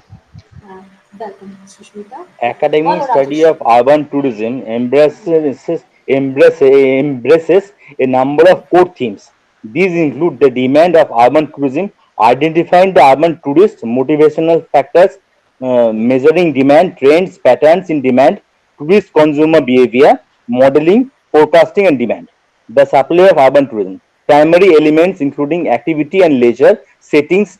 Welcome, Sushmita. Academic বলো, study Rajesh. of urban tourism embraces a number of core themes. These include the demand of urban tourism, identifying the urban tourist motivational factors, measuring demand trends, patterns in demand, tourist consumer behavior, modeling, forecasting, and demand. The supply of urban tourism. Primary elements including activity and leisure settings,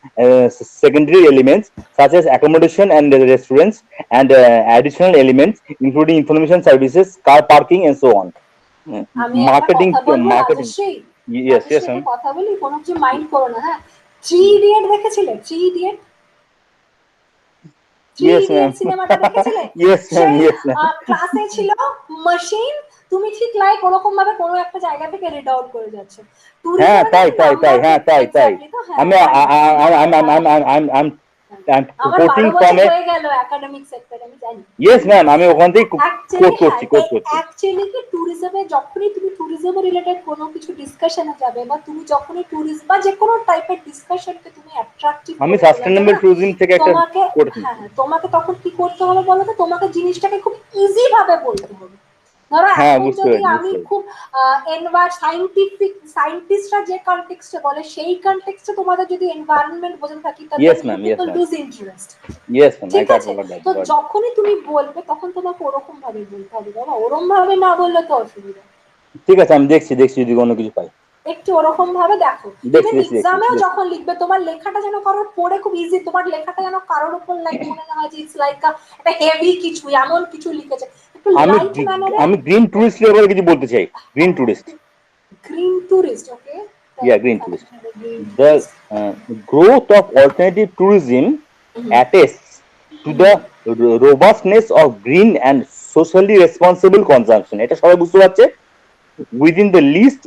secondary elements such as accommodation and restaurants, and additional elements including information services, car parking, and so on. আমি একটা Marketing, কথা বলবো marketing. Rajshri, Yes, yes, একটা ma'am. কথা বলি, কোনো কিছু mind করো না। হ্যাঁ, 3 ইডিয়েট দেখেছিলে? 3 ইডিয়েট, 3 Yes, ইডিয়েট ma'am. সিনেমাটা দেখেছিলে? Yes, ma'am. সেই Yes, ma'am. ক্লাসে ছিল মেশিন, তুমি ঠিক লাইক ওরকম ভাবে কোনো একটা জায়গা থেকে রিড আউট করে যাচ্ছ। হ্যাঁ ট্যুরিজমে তাই তাই তাই নাম্বার, হ্যাঁ তাই তাই এক্স্যাক্টলি। তো হ্যাঁ, আমি I'm আমার 12 quoting from বছর a হয়ে গেল একাডেমিক সেক্টরে, আমি জানি। yes ma'am আমি ওখান থেকে অ্যাকচুয়ালি কোট করছি অ্যাকচুয়ালি কি ট্যুরিজমে যখনই তুমি ট্যুরিজম রিলেটেড কোনো কিছু ডিসকাশনে যাবে, বা তুমি যখনই ট্যুরিজম বা যে কোনো টাইপের ডিসকাশনকে তুমি অ্যাট্রাকটিভ আমি করে তোলার সাস্টেনেবল জন্য ট্যুরিজম থেকে একটা তোমাকে, করে হ্যাঁ তোমাকে তখন কি করতে হবে বলো তো? তোমাকে জিনিসটাকে খুব ইজি ভাবে বলতে হবে। ধরো হ্যাঁ এখন বুঝতে যদি পারছি আমি খুব সায়েন্টিস্টরা যে কনটেক্সটে বলে সেই কনটেক্সটে তোমাদের যদি এনভায়রনমেন্ট বোঝাতে থাকি, yes তাহলে ma'am people lose interest. yes ma'am I ঠিক got আছে, that তো যখনই তুমি বলবে তখন তোমাকে ওরকম ভাবে বলতে হবে। বাবা ওরকম ভাবে না বললে তো অসুবিধা। ঠিক আছে আমি দেখছি যদি কোনো কিছু পাই। একটু ওরকম ভাবে দেখো। দেখছি ইভেন এক্সামেও যখন লিখবে, তোমার লেখাটা যেন কারোর পড়ে খুব ইজি, তোমার লেখাটা যেন কারোর উপর লাইক মনে না হয় যে ইটস লাইক একটা হেভি কিছু, এমন কিছু লিখেছে। একটু লাইট ম্যানারে। আমি গ্রিন টুরিস্ট ব্যাপারে কিছু বলতে চাই। Green tourist, green tourist, okay. yeah, green tourist. The growth of alternative tourism attests to the robustness of green and socially responsible consumption. এটা সবাই বুঝতে পারছে? Within the least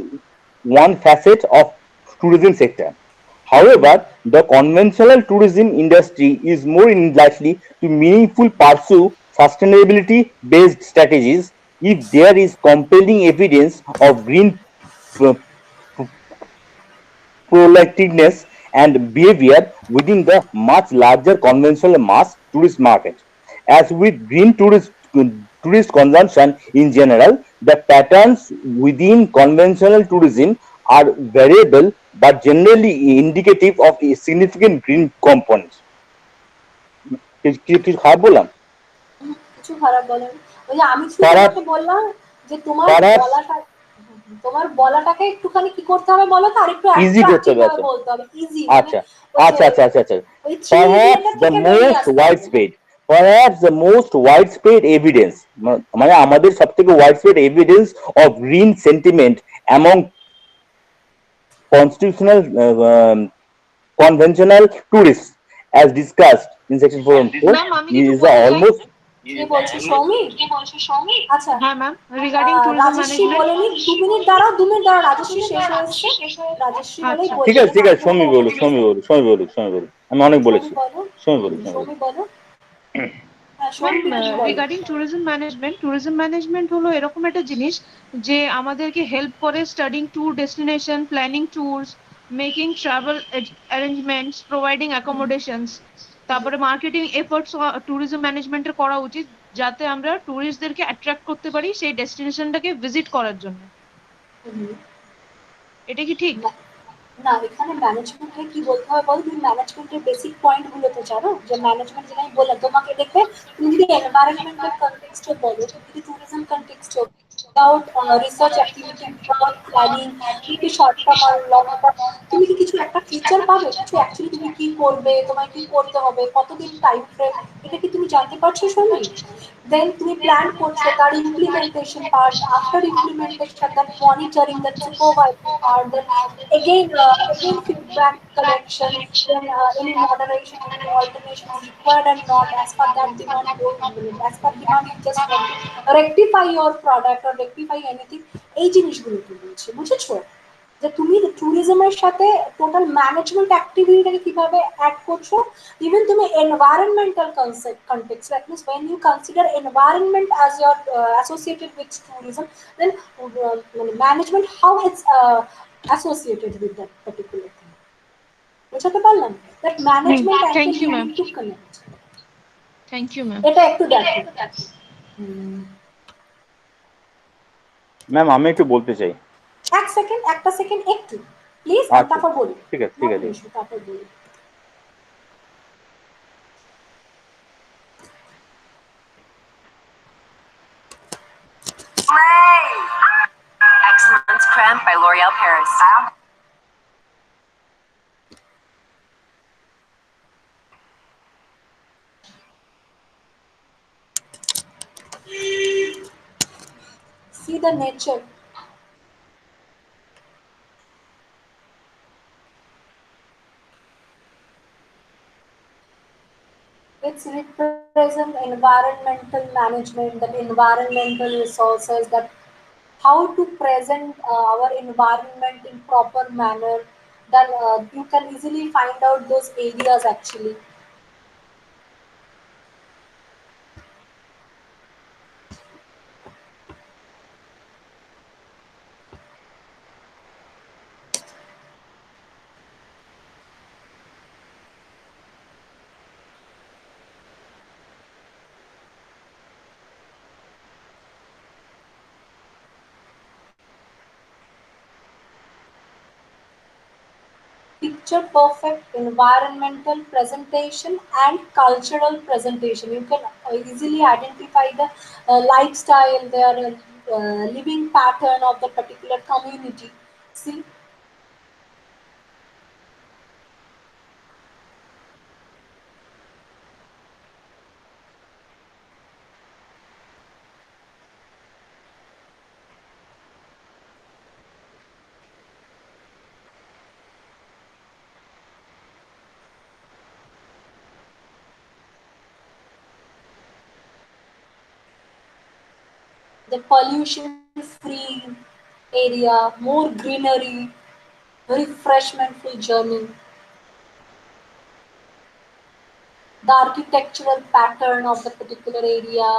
one facet of tourism sector. However, the conventional tourism industry is more likely to meaningfully pursue sustainability-based strategies if there is compelling evidence of green proactiveness and behavior within the much larger conventional mass tourist market. As with green tourist consumption in general, the patterns within conventional tourism are variable but generally indicative of a significant green component. কিছু খারাপ বললাম? কিছু খারাপ বলেন। ওই যে আমি তোমাকে বললাম যে তোমার বলাটাকে একটুখানি কি করতে হবে বলো তো? আরেকটু ইজি করতে হবে। বলতে হবে, ইজি। আচ্ছা আচ্ছা আচ্ছা আচ্ছা আচ্ছা perhaps the most widespread evidence, মানে আমাদের সবথেকে widespread evidence of green sentiment among conventional tourists as discussed in section 4 is almost কে বলছো? সৌমি? আচ্ছা হ্যাঁ ma'am, regarding tourism Rajashree management. বলেনি। 2 মিনিট দাঁড়াও, 2 মিনিট দাঁড়াও, রাজশ্রী শেষ হয়েছে। রাজশ্রী বলেই বলছি। ঠিক আছে সৌমি বলুক আমি অনেক বলেছি। সৌমি বলো। রিগার্ডিং ট্যুরিজম ম্যানেজমেন্ট হলো এরকম একটা জিনিস যে আমাদেরকে হেল্প করে studying tour destination, planning tours, making travel arrangements, providing accommodations. তারপরে মার্কেটিং এফোর্টস ট্যুরিজম ম্যানেজমেন্টের করা উচিত, যাতে আমরা টুরিস্টদেরকে অ্যাট্রাক্ট করতে পারি সেই ডেস্টিনেশনটাকে ভিজিট করার জন্য। এটা কি ঠিক? না, এখানে ম্যানেজমেন্টে কি বলতে হবে বল, তুমি ম্যানেজমেন্টের বেসিক পয়েন্ট গুলো তো জানো, যে ম্যানেজমেন্ট যেটা আমি বললাম তোমাকে, দেখবে তুমি যদি এনভায়রনমেন্টাল কনটেক্সটে বলো, তুমি যদি ট্যুরিজম কনটেক্সটে without research activity, without planning, কি শর্ট টার্ম আর লং টার্ম, তুমি কি কিছু একটা ফিচার পাবে? কিছু অ্যাকচুয়ালি তুমি কি করবে, তোমায় কি করতে হবে, কতদিন টাইম ফ্রেম, এটা কি তুমি জানতে পারছো শর্মি? দেন তুমি প্ল্যান করছো, তার implementation part, after implementation that monitoring, that supervising part, then again feedback collection, then any moderation, any alternation is required and not as per that demand. As per demand, you just want to rectify your product or rectify anything. এই জিনিসগুলো কি বলছি, বুঝেছো? যে তুমি ট্যুরিজমের সাথে total management অ্যাক্টিভিটিটাকে কিভাবে add করছো, ইভেন তুমি environmental context, that means when you consider environment as your associated with tourism, then management how it's associated with that particular thing. বুঝতে পারলাম? That management and Thank the you, you ma'am. need to connect. Thank you, ma'am. এটা একটু দেখো। Ma'am আমি একটু বলতে চাই। একটা সেকেন্ড একটু প্লিজ, আমি আচ্ছা তারপর বলি। ঠিক আছে ঠিক আছে। তারপর বলি। Excellence Creme by L'Oréal Paris. See the nature. It's represent environmental management, that environmental resources, that how to present our environment in proper manner. Then you can easily find out those areas actually. Picture perfect environmental presentation and cultural presentation. You can easily identify the lifestyle, their living pattern of the particular community. See, the pollution-free area, more greenery, refreshmentful journey, the architectural pattern of the particular area,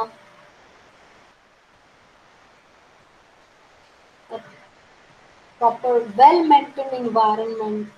the proper well-maintained environment.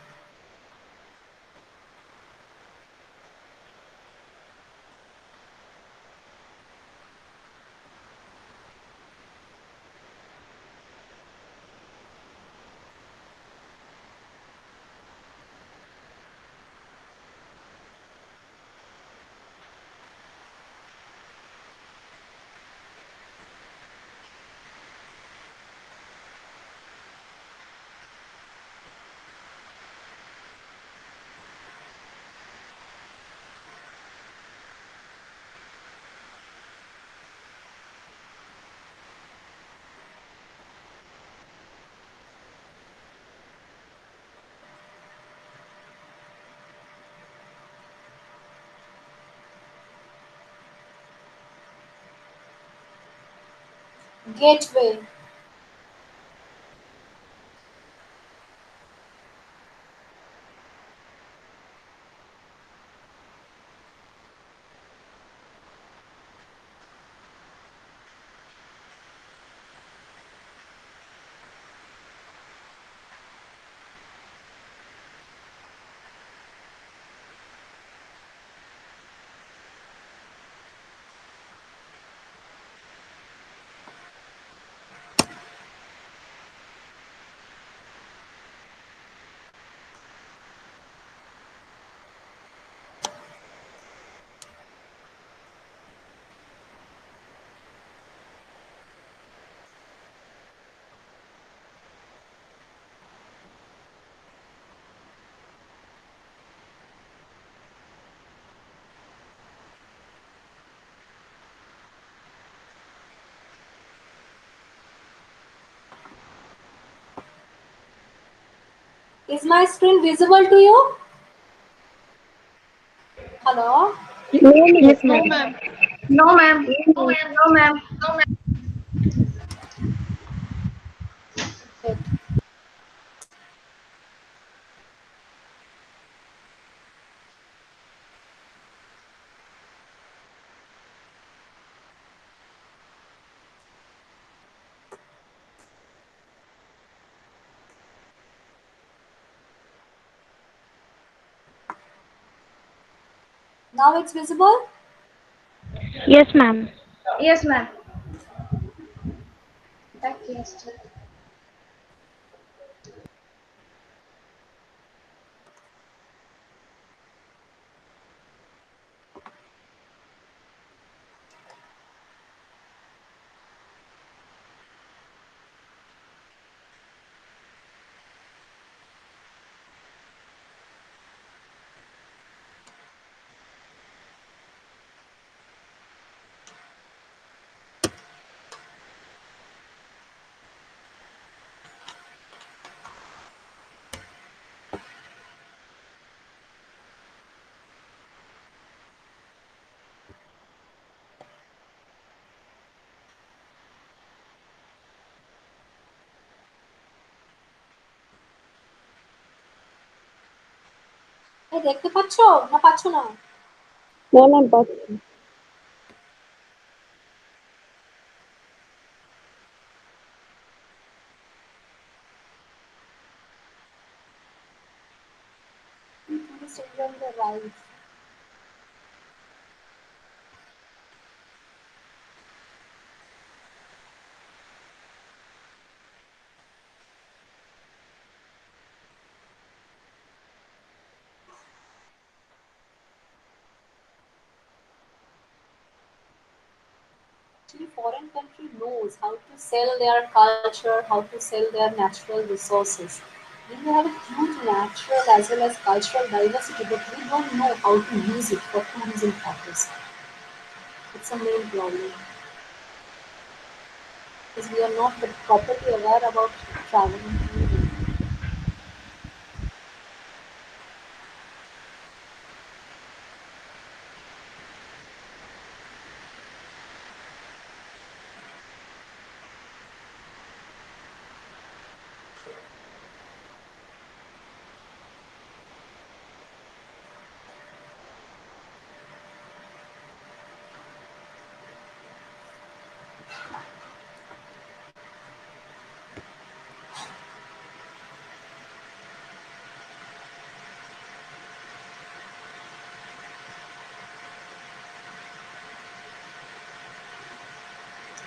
Gateway. Is my screen visible to you? Hello? Yes, No, ma'am. ma'am. No, ma'am. No, ma'am. Good. Now it's visible? Yes, ma'am. Yes, ma'am. Yes. এই দেখতে পাচ্ছো না পাচ্ছ না? হ্যাঁ ma'am পাচ্ছি। Please take them the right. Actually, foreign country knows how to sell their culture, how to sell their natural resources. We have a huge natural as well as cultural diversity, but we don't know how to use it for tourism purpose. It's a main problem because we are not properly aware about traveling.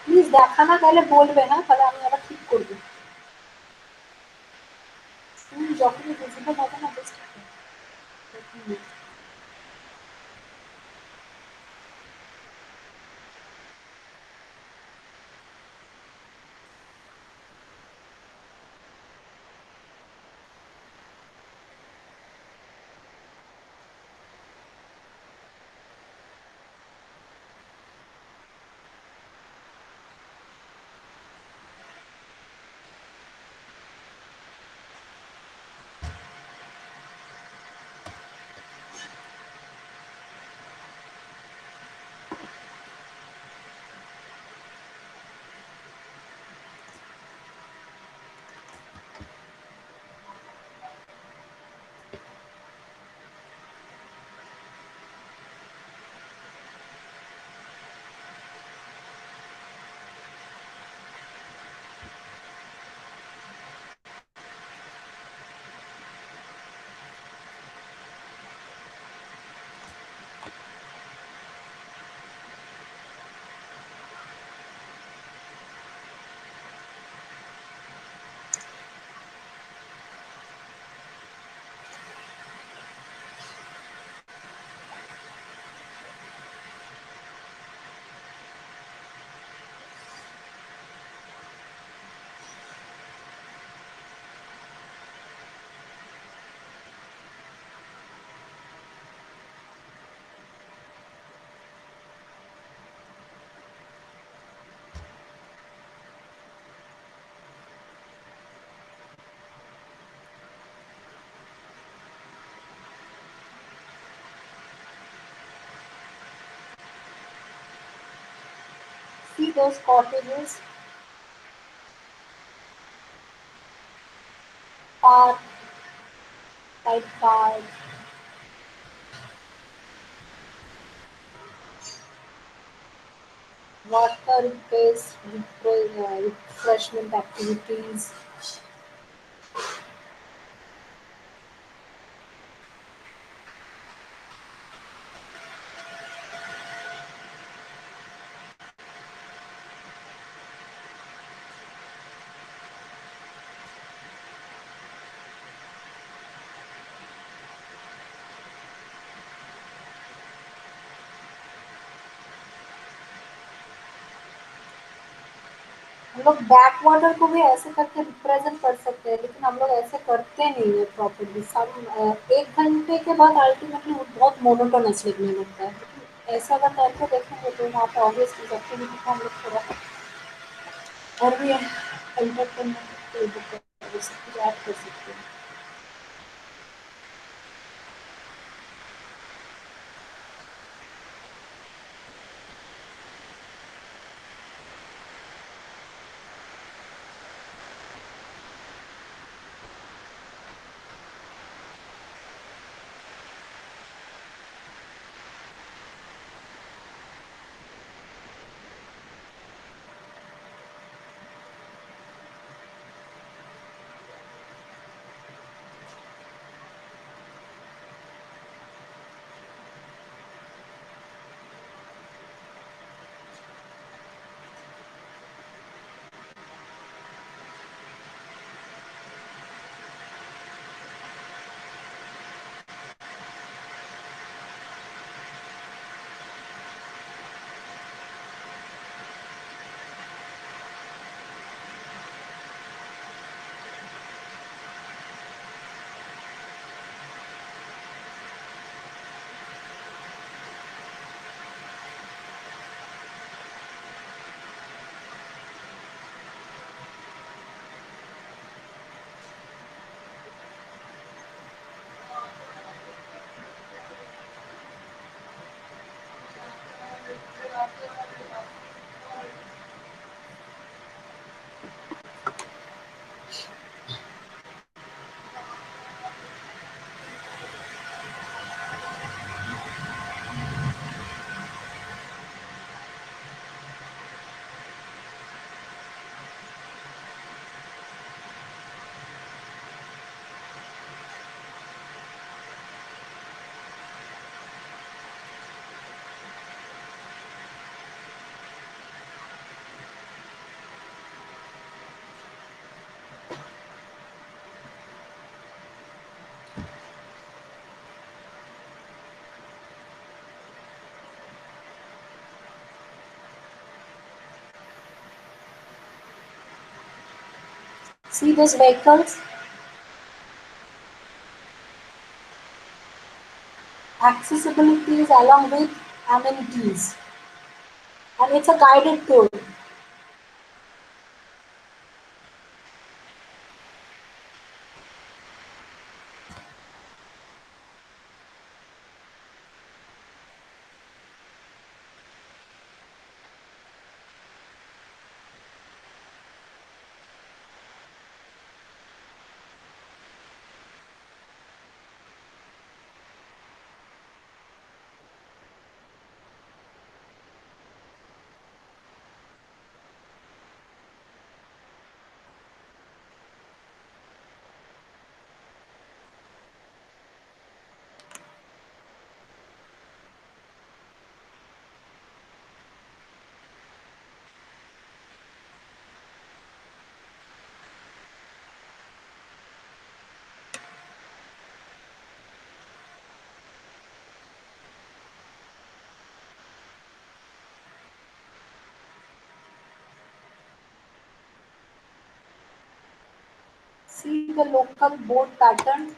Please দেখা না গেলে বলবে, হ্যাঁ, তাহলে আমি আবার ঠিক করবো। তুমি যখনই ভিজিবল হবে না just See those cottages, park, side cars. Water-based refreshment activities. हम लोग बैक वाटर को भी ऐसे करके रिप्रेजेंट कर सकते हैं, लेकिन हम लोग ऐसे करते नहीं है प्रॉपरली। सब 1 घंटे के बाद अल्टीमेटली बहुत मोनोटोनस लगने लगता है। लेकिन ऐसा अगर करके देखेंगे तो वहाँ पे ऑब्वियसली एक्टिविटी को हम लोग थोड़ा और भी एंटरटेनमेंट सब कुछ ऐड कर सकते हैं। See those vehicles? Accessibility is along with amenities, and it's a guided tour. See the local board pattern,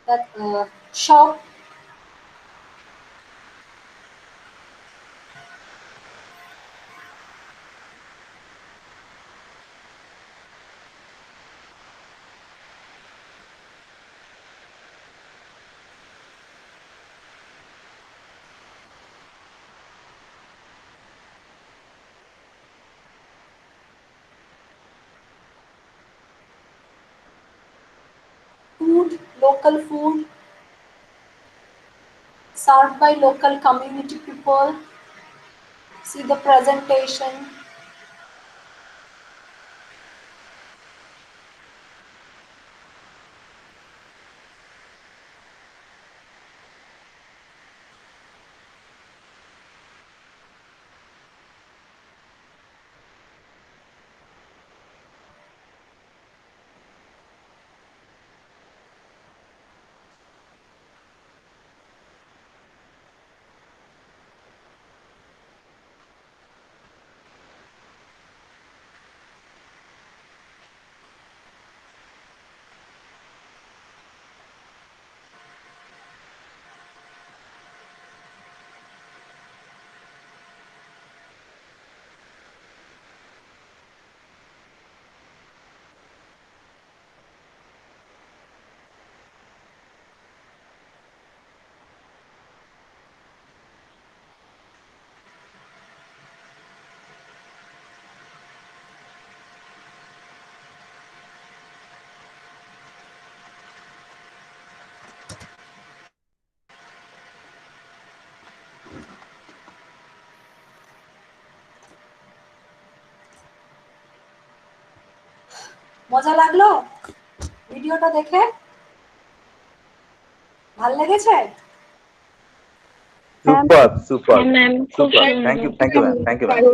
that shop. local food served by local community people. See the presentation. মজা লাগলো ভিডিওটা দেখে? ভাল লেগেছে? Super super ma'am super, thank you ma'am, thank you ma'am.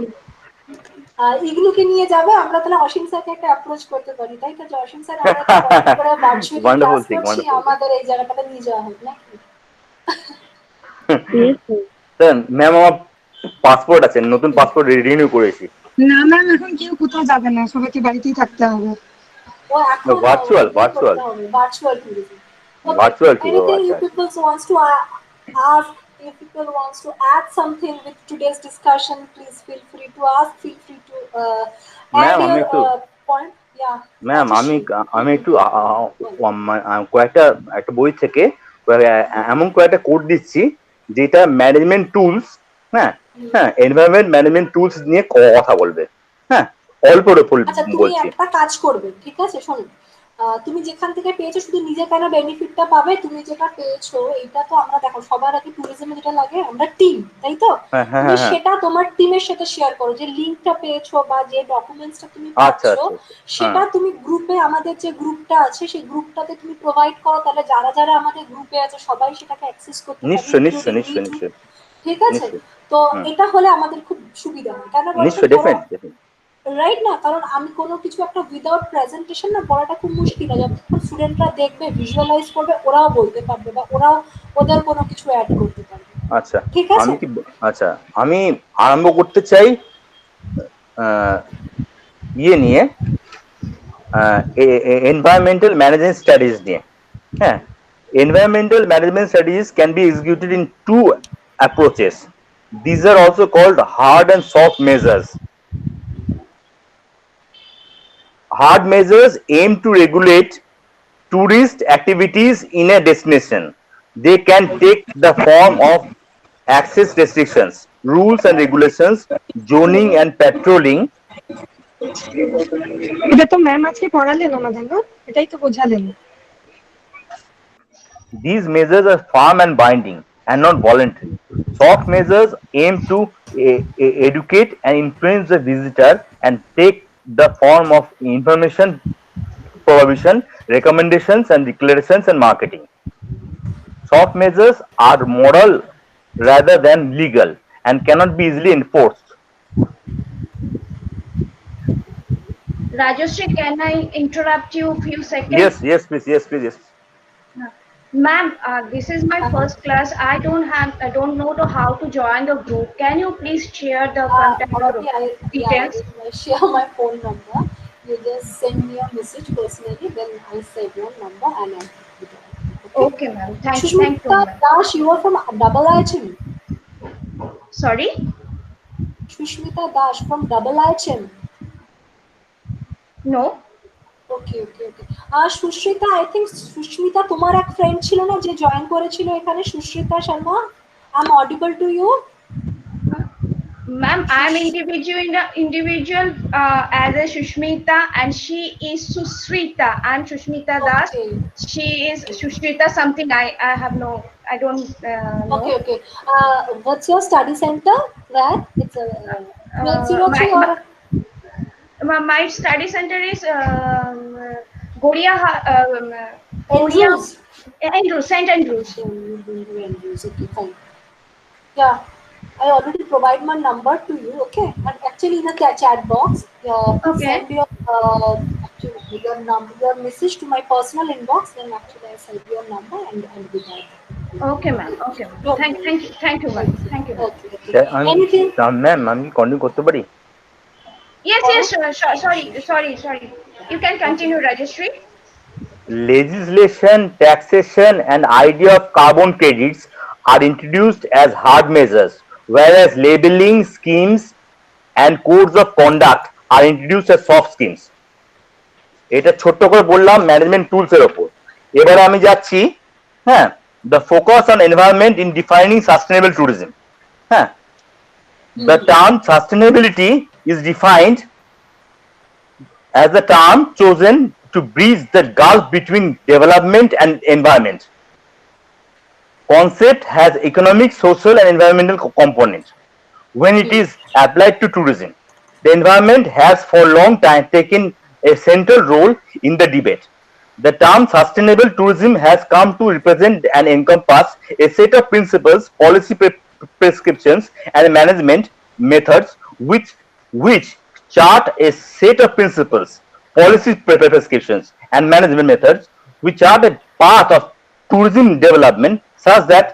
এগুলোকে নিয়ে যাবে, আমরা তাহলে অসীম স্যারকে একটা অ্যাপ্রোচ করতে পারি, তাই তো? যে অসীম স্যার আমরা তো কষ্ট করে ভার্চুয়ালি Wonderful ক্লাস thing, করছি, wonderful. আমাদের এই জায়গাটাতে নিয়ে যাওয়া হোক নাকি? ম্যাম আমার পাসপোর্ট আছে, নতুন পাসপোর্ট রিনিউ করেছি। না ম্যাম এখন কেউ কোথাও যাবে না, সবাইকে বাড়িতেই থাকতে হবে। ও এখন virtual virtual virtual tourism. Virtual tour. Anything you people wants to ask, if people wants to add something with today's discussion, please feel free to ask, feel free to add Ma'am, your point. Yeah. Ma'am আমি একটু কয়েকটা একটা বই থেকে এমন কয়েকটা code দিচ্ছি যেটা ম্যানেজমেন্ট টুলস, হ্যাঁ হ্যাঁ, এনভায়রনমেন্ট ম্যানেজমেন্ট টুলস নিয়ে কথা বলবে। হ্যাঁ, অল্প আচ্ছা, তুমি একটা কাজ করবে, ঠিক আছে? শোনো, তুমি যেখান থেকে পেয়েছো শুধু নিজে কেন বেনিফিটটা পাবে, তুমি যেটা পেয়েছো এটা তো আমরা দেখো সবার আগে ট্যুরিজমে যেটা লাগে আমরা টিম, তাই তো? তুমি সেটা তোমার টিমের সাথে শেয়ার করো, যে লিংকটা পেয়েছো বা যে ডকুমেন্টসটা তুমি পাচ্ছো সেটা তুমি গ্রুপে, আমাদের যে গ্রুপটা আছে সেই গ্রুপটাতে তুমি প্রোভাইড করো, তাহলে যারা যারা আমাদের গ্রুপে আছে সবাই সেটাকে অ্যাক্সেস করতে পারে। নিশ্চয় নিশ্চয় নিশ্চয় নিশ্চয়, ঠিক আছে? তো এটা হলে আমাদের খুব সুবিধা হয়, কেন নিশ্চয় ডেফিনেটলি, রাইট না? কারণ আমি কোনো কিছু একটা উইদাউট প্রেজেন্টেশন না বলাটা খুব মুশকিল হয়, যতক্ষণ স্টুডেন্টরা দেখবে, ভিজুয়ালাইজ করবে, ওরাও বলতে পারবে বা ওরাও ওদের কোনো কিছু অ্যাড করতে পারবে। আচ্ছা ঠিক আছে, আমি কি আচ্ছা আমি আরম্ভ করতে চাই ইয়ে নিয়ে, এনভায়রনমেন্টাল ম্যানেজমেন্ট স্ট্র্যাটেজিস নিয়ে। হ্যাঁ, environmental management strategies can be executed in two approaches. These are also called hard and soft measures. Hard measures aim to regulate tourist activities in a destination. They can take the form of access restrictions, rules and regulations, zoning and patrolling. এটা তো ma'am আজকে পড়ালেন আমাদের, না? এটাই তো বোঝালেন। These measures are firm and binding and not voluntary. Soft measures aim to educate and influence the visitor and take the form of information, prohibition, recommendations and declarations and marketing. Soft measures are moral rather than legal and cannot be easily enforced. Rajashri, can I interrupt you a few seconds? Yes, please, yes. Ma'am, this is my first class. I don't know how to join the group. Can you please share the contact details? I share my phone number. You just send me a message personally, then I save your number and I will. Okay, ma'am. Thank you. Shushmita Dash, you are from IIHM. Sorry? Shushmita Dash from IIHM. No. Okay. Susmita, I think Susmita তোমার এক friend ছিল না যে join করেছিল এখানে, Sushmita Sharma? I'm audible to you? Ma'am, I'm individual as a Shushmita, and she is Susrita. I'm Shushmita Das. Okay. She is Shushmita something. I have no. I don't Okay, know. okay. What's your study center? Where? It's a Uh, UNC my, Rochi or my study center is Goria. Goria Andrews? Andrews, Saint Andrews. Andrews. Okay, fine. Yeah, I already provide my number to you. Okay, and actually in the chat box, please Okay. send your actually your message to my personal inbox. Then actually I send your number and be there. Okay, ma'am. Okay, ma'am. Don't Thank worry. you. Thank you, ma'am. Thank you, ma'am. Okay, okay. Anything? Ma'am আমি continue করতে পারি? Yes, yes, sure. Sorry. You can continue, Rajeshri. Legislation, taxation, and idea of carbon credits are introduced as hard measures, whereas labeling schemes and codes of conduct are introduced as soft schemes. এটা ছোট্ট করে বললাম management tools এর উপর। এবারে আমি যাচ্ছি, হ্যাঁ, the focus on environment in defining sustainable tourism. হ্যাঁ, the term sustainability is defined as the term chosen to bridge the gulf between development and environment. Concept has economic, social, and environmental component. When it is applied to tourism, the environment has for a long time taken a central role in the debate. The term sustainable tourism has come to represent and encompass a set of principles, policy prescriptions, and management methods which chart a set of principles, policy prescriptions, and management methods which chart a path of tourism development such that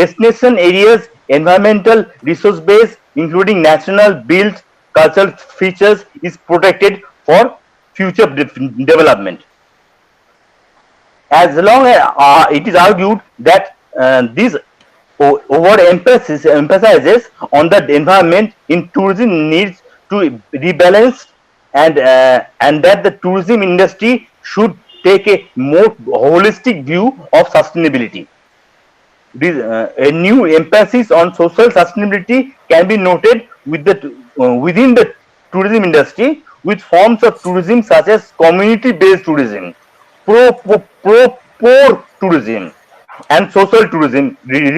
destination areas environmental resource base including national built cultural features is protected for future development. As long as it is argued that this emphasizes on the environment in tourism needs to rebalance and that the tourism industry should take a more holistic view of sustainability. A new emphasis on social sustainability can be noted within the tourism industry with forms of tourism such as community-based tourism, poor tourism, and social tourism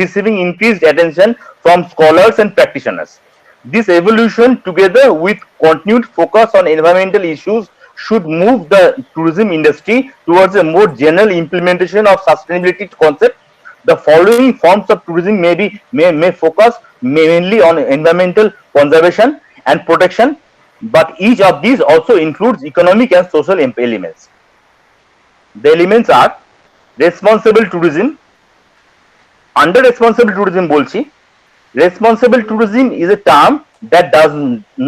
receiving increased attention from scholars and practitioners. This evolution, together with continued focus on environmental issues, should move the tourism industry towards a more general implementation of sustainability concept. The following forms of tourism may focus mainly on environmental conservation and protection, but each of these also includes economic and social elements. The elements are responsible tourism. Under responsible tourism বলছি, responsible tourism is a term that does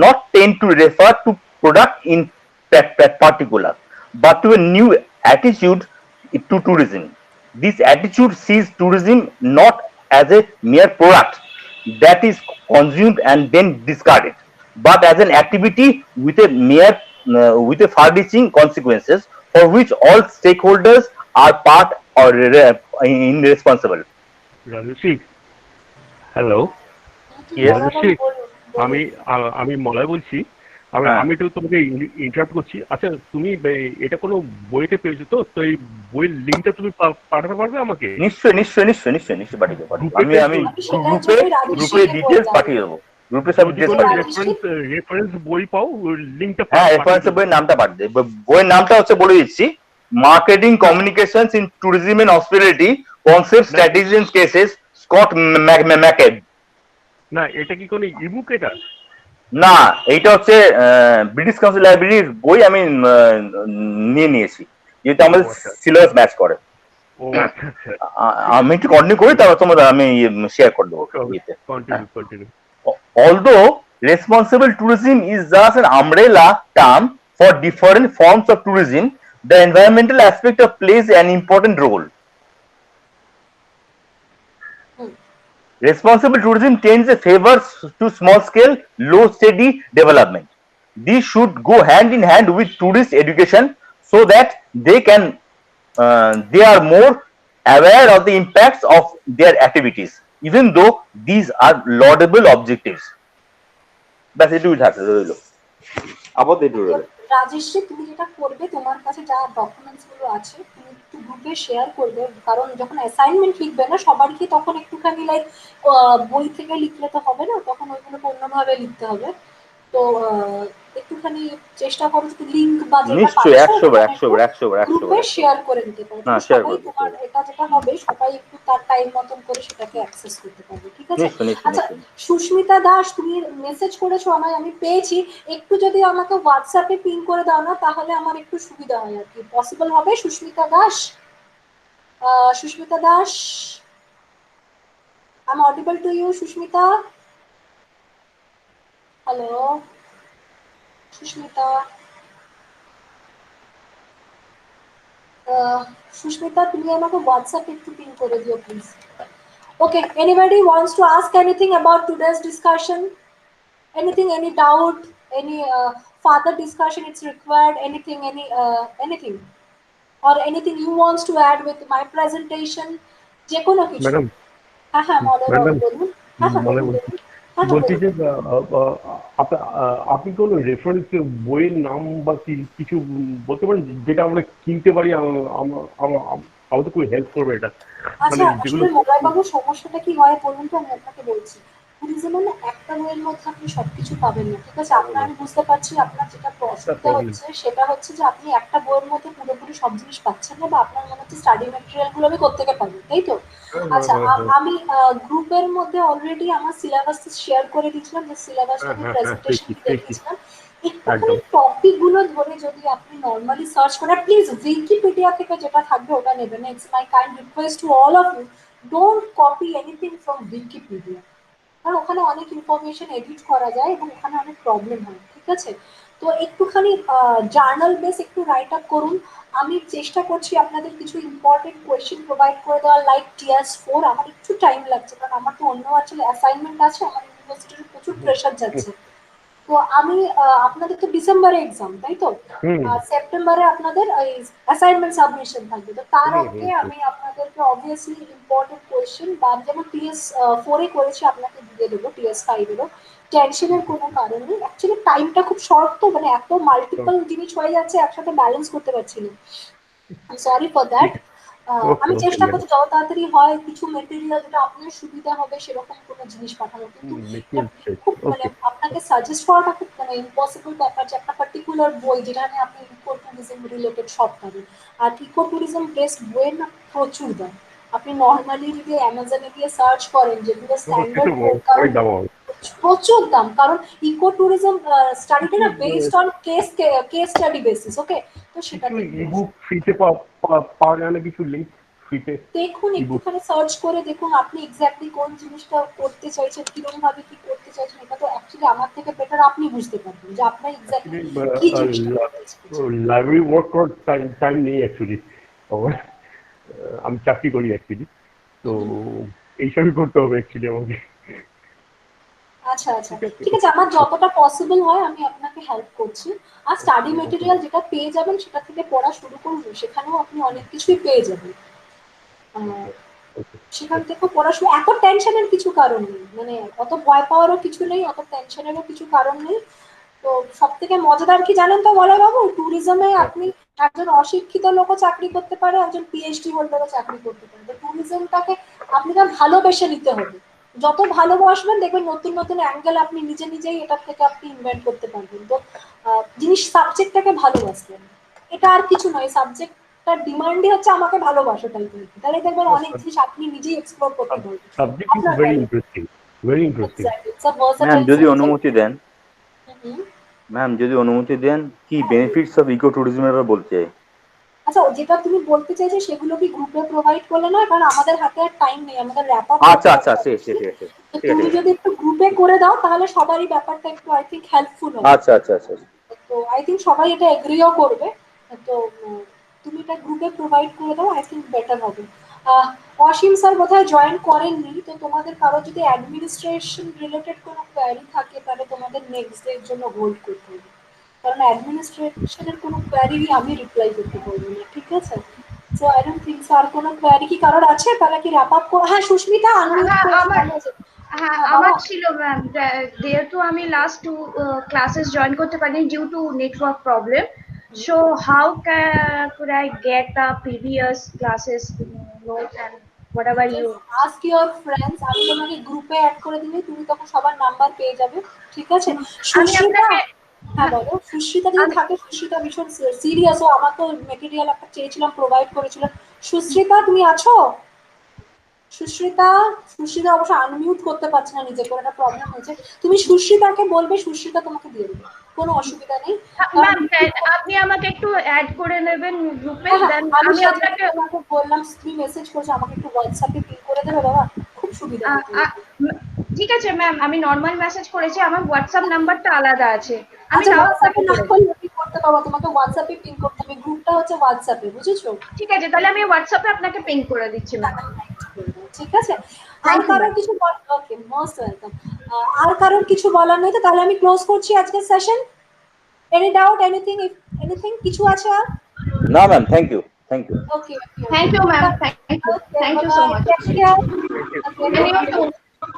not tend to refer to product in particular, but to a new attitude to tourism. This attitude sees tourism not as a mere product that is consumed and then discarded, but as an activity with a far-reaching consequences for which all stakeholders are part or in responsible. Rajashree, hello. Yes. Rajashree, আমি মলয় বলছি। আমি একটু তোমাকে interrupt করছি। আচ্ছা, তুমি এটা কোনো বইতে পেয়েছো তো? তো এই বইয়ের লিঙ্কটা তুমি পাঠাতে পারবে আমাকে? নিশ্চয়ই পাঠিয়ে দেবো। আমি গ্রুপে ডিটেলস পাঠিয়ে দেবো। গ্রুপে সব ডিটেলস পাঠিয়ে দেবো। রেফারেন্স বই পাও, লিঙ্কটা হ্যাঁ, রেফারেন্স বইয়ের নামটা পাঠিয়ে দেবো। বইয়ের নামটা হচ্ছে বলে দিচ্ছি, marketing communications in tourism and hospitality concept strategies and cases, Scott McCabe. না, এটা কি কোনো ইবুক এটা? না, এইটা হচ্ছে ব্রিটিশ কাউন্সিল লাইব্রেরির বই। আমি নিয়েছি যেহেতু আমাদের সিলেবাস ম্যাচ করে। আমি একটু কন্টিনিউ করি, তারপর তোমাদের আমি শেয়ার করে দেবো। Although responsible tourism is just an umbrella term for different forms of tourism, the environmental aspect plays an important role. Responsible tourism tends a favor to small-scale, low-steady development. These should go hand in hand with tourist education so that they are more aware of the impacts of their activities, even though these are laudable objectives. ব্যাস এটুকুই থাকতে রইলো, আপাতত এটুকু রইলো। রাজেশজি তুমি যেটা করবে, তোমার কাছে যা ডকুমেন্টস গুলো আছে তুমি একটু গ্রুপে শেয়ার করবে, কারণ যখন অ্যাসাইনমেন্ট লিখবে না সবারকে তখন একটুখানি লাইক বই থেকে লিখলে তো হবে না, তখন ওইগুলোকে অন্যভাবে লিখতে হবে। তো একটুখানি চেষ্টা করো যদি লিংক বা যেটা নিশ্চয়ই 100 বার গ্রুপে শেয়ার করে দিতে পারো, না, তাহলে শেয়ার সবাই করবো। তোমার এটা যেটা হবে সবাই একটু তার টাইম মতন করে সেটাকে অ্যাক্সেস করতে পারবে, ঠিক আছে? আচ্ছা সুস্মিতা দাস তুমি মেসেজ করেছো আমায়, আমি পেয়েছি, একটু যদি আমাকে হোয়াটসঅ্যাপে পিং করে দাও না তাহলে আমার একটু সুবিধা হয় আর কি। পসিবল হবে Sushmita Das? Sushmita Das, I am audible to you Sushmita? Hello Sushmita? Sushmita তুমি আমাকে হোয়াটসঅ্যাপে একটু পিং করে দিও please. Okay, anybody wants to ask anything about today's discussion? Anything, any doubt, any further discussion it's required, anything, anything, or anything you wants to add with my presentation? যে কোনো কিছু। Madam হ্যাঁ madam বলুন। বলছি যে আপনি কোন reference বইয়ের নাম বা কিছু বলতে পারেন যেটা আমরা কিনতে পারি, আমাদের খুব হেল্প করবে এটা। আচ্ছা আসলে মলয়বাবু সমস্যাটা কি হয় বলুন তো, আমি আপনাকে বলছি। ট্যুরিজমে না একটা বইয়ের মধ্যে আপনি সবকিছু পাবেন না, ঠিক আছে? আমি বুঝতে পারছি আপনার যেটা অসুবিধা হচ্ছে সেটা হচ্ছে যে আপনি একটা বইয়ের মধ্যে পুরোপুরি সব জিনিস পাচ্ছেন না, বা আপনার মনে হচ্ছে স্টাডি ম্যাটেরিয়াল গুলো আমি কোত্থেকে পাবো, তাই তো? আচ্ছা আমি গ্রুপের মধ্যে অলরেডি আমার সিলেবাস শেয়ার করে দিয়েছিলাম, যে সিলেবাসটা আমি প্রেজেন্টেশন দেখিয়েছিলাম। একটুখানি টপিক গুলো ধরে যদি আপনি নর্মালি সার্চ করেন, প্লিজ উইকিপিডিয়া থেকে যেটা থাকবে ওটা নেবেন। It's my kind request to all of you, don't copy anything from Wikipedia, কারণ ওখানে অনেক ইনফরমেশন এডিট করা যায় এবং ওখানে অনেক প্রবলেম হয়, ঠিক আছে? তো একটুখানি জার্নাল বেস একটু রাইট আপ করুন। আমি চেষ্টা করছি আপনাদের কিছু ইম্পর্টেন্ট কোয়েশ্চেন প্রোভাইড করে দেওয়ার, লাইক TS4। আমার একটু টাইম লাগছে কারণ আমার তো অন্য আসলে অ্যাসাইনমেন্ট আছে, আমার ইউনিভার্সিটির প্রচুর প্রেশার যাচ্ছে। তো আমি আপনাদের তো ডিসেম্বরে এক্সাম, তাই তো? সেপ্টেম্বরে আপনাদের অ্যাসাইনমেন্ট সাবমিশন থাকবে, তো তার আগে আমি আপনাদেরকে অবভিয়াসলি ইম্পর্টেন্ট কোয়েশ্চেন বা যেমন TS4 এ করেছি আপনাকে দিয়ে দেবো, TS5 এরও। টেনশনের কোনো কারণ নেই, অ্যাকচুয়ালি টাইমটা খুব শর্ট, তো মানে এত মাল্টিপল জিনিস হয়ে যাচ্ছে একসাথে ব্যালেন্স করতে পারছি না, সরি ফর দ্যাট। আমি চেষ্টা করছি যত তাড়াতাড়ি হয় কিছু মেটেরিয়াল যেটা আপনার সুবিধা হবে সেরকম কোনো জিনিস পাঠানো, কিন্তু খুব মানে আপনাকে সাজেস্ট করাটা খুব মানে ইম্পসিবল ব্যাপার যে একটা পার্টিকুলার বই যেখানে আপনি ইকো ট্যুরিজম রিলেটেড সব পাবেন। আর ইকো ট্যুরিজম বেসড বইয়ের না প্রচুর দাম। আপনি নর্মালি যদি অ্যামাজনে গিয়ে সার্চ করেন যেগুলো স্ট্যান্ডার্ড বই, প্রচুর দাম, কারণ ইকো ট্যুরিজম স্টাডিটা না based on case study basis. Okay, তো সেটা ইবুক ফ্রিতে পাওয়া যায় না কিছু লিংক ফ্রিতে? দেখুন একটুখানি সার্চ করে দেখুন আপনি এক্স্যাক্টলি কোন জিনিসটা করতে চাইছেন, কিরকম ভাবে কি করতে চাইছেন, এটা তো অ্যাকচুয়ালি আমার থেকে বেটার আপনি বুঝতে পারবেন যে আপনার এক্স্যাক্টলি কি জিনিসটা করতে চাইছেন। লাইব্রেরি ওয়ার্ক করার টাইম নেই অ্যাকচুয়ালি, আমি চাকরি করি অ্যাকচুয়ালি, তো এইসবই করতে হবে অ্যাকচুয়ালি আমাকে। আচ্ছা ঠিক আছে, আমার যতটা পসিবল হয় আমি আপনাকে হেল্প করছি। আর স্টাডি ম্যাটেরিয়াল যেটা পেয়ে যাবেন সেটা থেকে পড়া শুরু করুন, সেখানেও আপনি অনেক কিছুই পেয়ে যাবেন, সেখান থেকে পড়াশোনা। এত টেনশনের কিছু কারণ নেই, মানে অত ভয় পাওয়ারও কিছু নেই, অত টেনশনেরও কিছু কারণ নেই। তো সব থেকে মজাদার কি জানেন তো বলে বাবু, ট্যুরিজমে আপনি একজন অশিক্ষিত লোকও চাকরি করতে পারে, একজন PhD হোল্ডারও চাকরি করতে পারে। তো ট্যুরিজমটাকে আপনি না ভালোবেসে নিতে হবে, যত ভালোবাসবেন দেখবেন নতুন নতুন অ্যাঙ্গেল আপনি নিজেই এটার থেকে আপনি ইনভেন্ট করতে পারবেন। তো জিনিস সাবজেক্টটাকে ভালোবাসবেন, এটা আর কিছু নয়। সাবজেক্টটার ডিমান্ডই হচ্ছে আমাকে ভালোবাসো টাইপের, তাহলে দেখবেন অনেক জিনিস আপনি নিজেই এক্সপ্লোর করতে পারবেন। Subject is very interesting, very interesting. Ma'am যদি অনুমতি দেন, কি বেনিফিটস অফ ইকো ট্যুরিজমের বলতে চাই। আচ্ছা যেটা তুমি বলতে চাইছো সেগুলো কি গ্রুপে প্রোভাইড করলে না, কারণ আমাদের হাতে আর টাইম নেই, আমাদের র‍্যাপ আপ। আচ্ছা তুমি যদি একটু গ্রুপে করে দাও তাহলে সবারই ব্যাপারটা একটু আই থিংক হেল্পফুল হবে। আচ্ছা তো আই থিংক সবাই এটা এগ্রিও করবে, তো তুমি এটা গ্রুপে প্রোভাইড করে দাও, আই থিংক বেটার হবে। অসীম স্যার বোধহয় জয়েন করেননি, তো তোমাদের কারো যদি অ্যাডমিনিস্ট্রেশন রিলেটেড কোনো কোয়ারি থাকে তাহলে তোমাদের নেক্সট ডে এর জন্য হোল্ড করতে হবে, কারণ অ্যাডমিনিস্ট্রেশনের কোনো কোয়ারি আমি রিপ্লাই করতে পারবো না, ঠিক আছে? সো আই ডোন্ট থিংক আর কোনো কোয়ারি কি কারোর আছে, তাহলে কি র‍্যাপ আপ হ্যাঁ সুস্মিতা হ্যাঁ আমার ছিল ম্যাম, যেহেতু আমি লাস্ট 2 ক্লাসেস জয়েন করতে পারিনি due to network problem, so how could I get the previous classes notes and whatever you ask your friends, আমি তোমাকে গ্রুপে অ্যাড করে দিলে তুমি তখন সবার নাম্বার পেয়ে যাবে, ঠিক আছে? আমি সুস্মিতা, আপনাকে হ্যাঁ বলো। সুস্মিতা যদি থাকে, সুস্মিতা ভীষণ সিরিয়াস, ও আমাকেও মেটেরিয়াল একটা চেয়েছিলাম, প্রোভাইড করেছিল। সুস্মিতা তুমি আছো? সুস্মিতা, সুস্মিতা অবশ্য আনমিউট করতে পারছে না, নিজে করে একটা প্রবলেম হয়েছে। তুমি সুস্মিতাকে বলবে, সুস্মিতা তোমাকে দিয়ে দেবে, কোনো অসুবিধা নেই। ম্যাম আপনি আমাকে একটু অ্যাড করে নেবেন গ্রুপে, দেন আমি আপনাকে বললাম, তুমি মেসেজ করছো, আমাকে একটু হোয়াটসঅ্যাপে পিন করে দেবে বাবা, খুব সুবিধা হবে। ঠিক আছে ম্যাম, আমি নর্মাল মেসেজ করেছি, আমার হোয়াটসঅ্যাপ নাম্বারটা আলাদা আছে, আমি আচ্ছা, তাও হোয়াটসঅ্যাপে না করলে কি করতে পারবো, তোমাকে হোয়াটসঅ্যাপে পিন করতে হবে, গ্রুপটা হচ্ছে হোয়াটসঅ্যাপে, বুঝেছো? ঠিক আছে, তাহলে আমি হোয়াটসঅ্যাপে আপনাকে পিন করে দিচ্ছি ম্যাম। ঠিক আছে, আর কারোর কিছু বল? ওকে, মোস্ট ওয়েলকাম। আর কারোর কিছু বলার নেই তো, তাহলে আমি ক্লোজ করছি আজকের session. Any doubt, anything, anything কিছু আছে আর? না ma'am, thank you, thank you. Okay, thank you ma'am, thank you so much.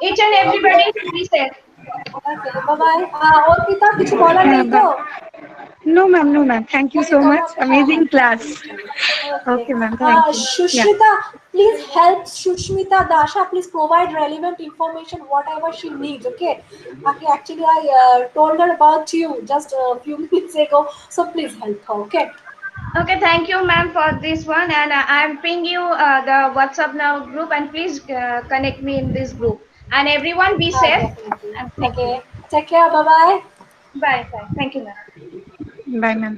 Each and everybody be safe. Okay, bye bye. Arpita, কিছু বলার নেই তো? No, ma'am. Thank you so much. Amazing class. Okay, ma'am. Thank you. Shushmita, please help Shushmita Dasha. Please provide relevant information, whatever she needs. Okay. Actually, I told her about you just a few minutes ago. So please help her. Okay. Okay, thank you ma'am for this one, and I'm ping you the WhatsApp now group, and please connect me in this group. And everyone be safe. Okay. Take care. Bye bye. Bye. Thank you ma'am. Bye, ma'am.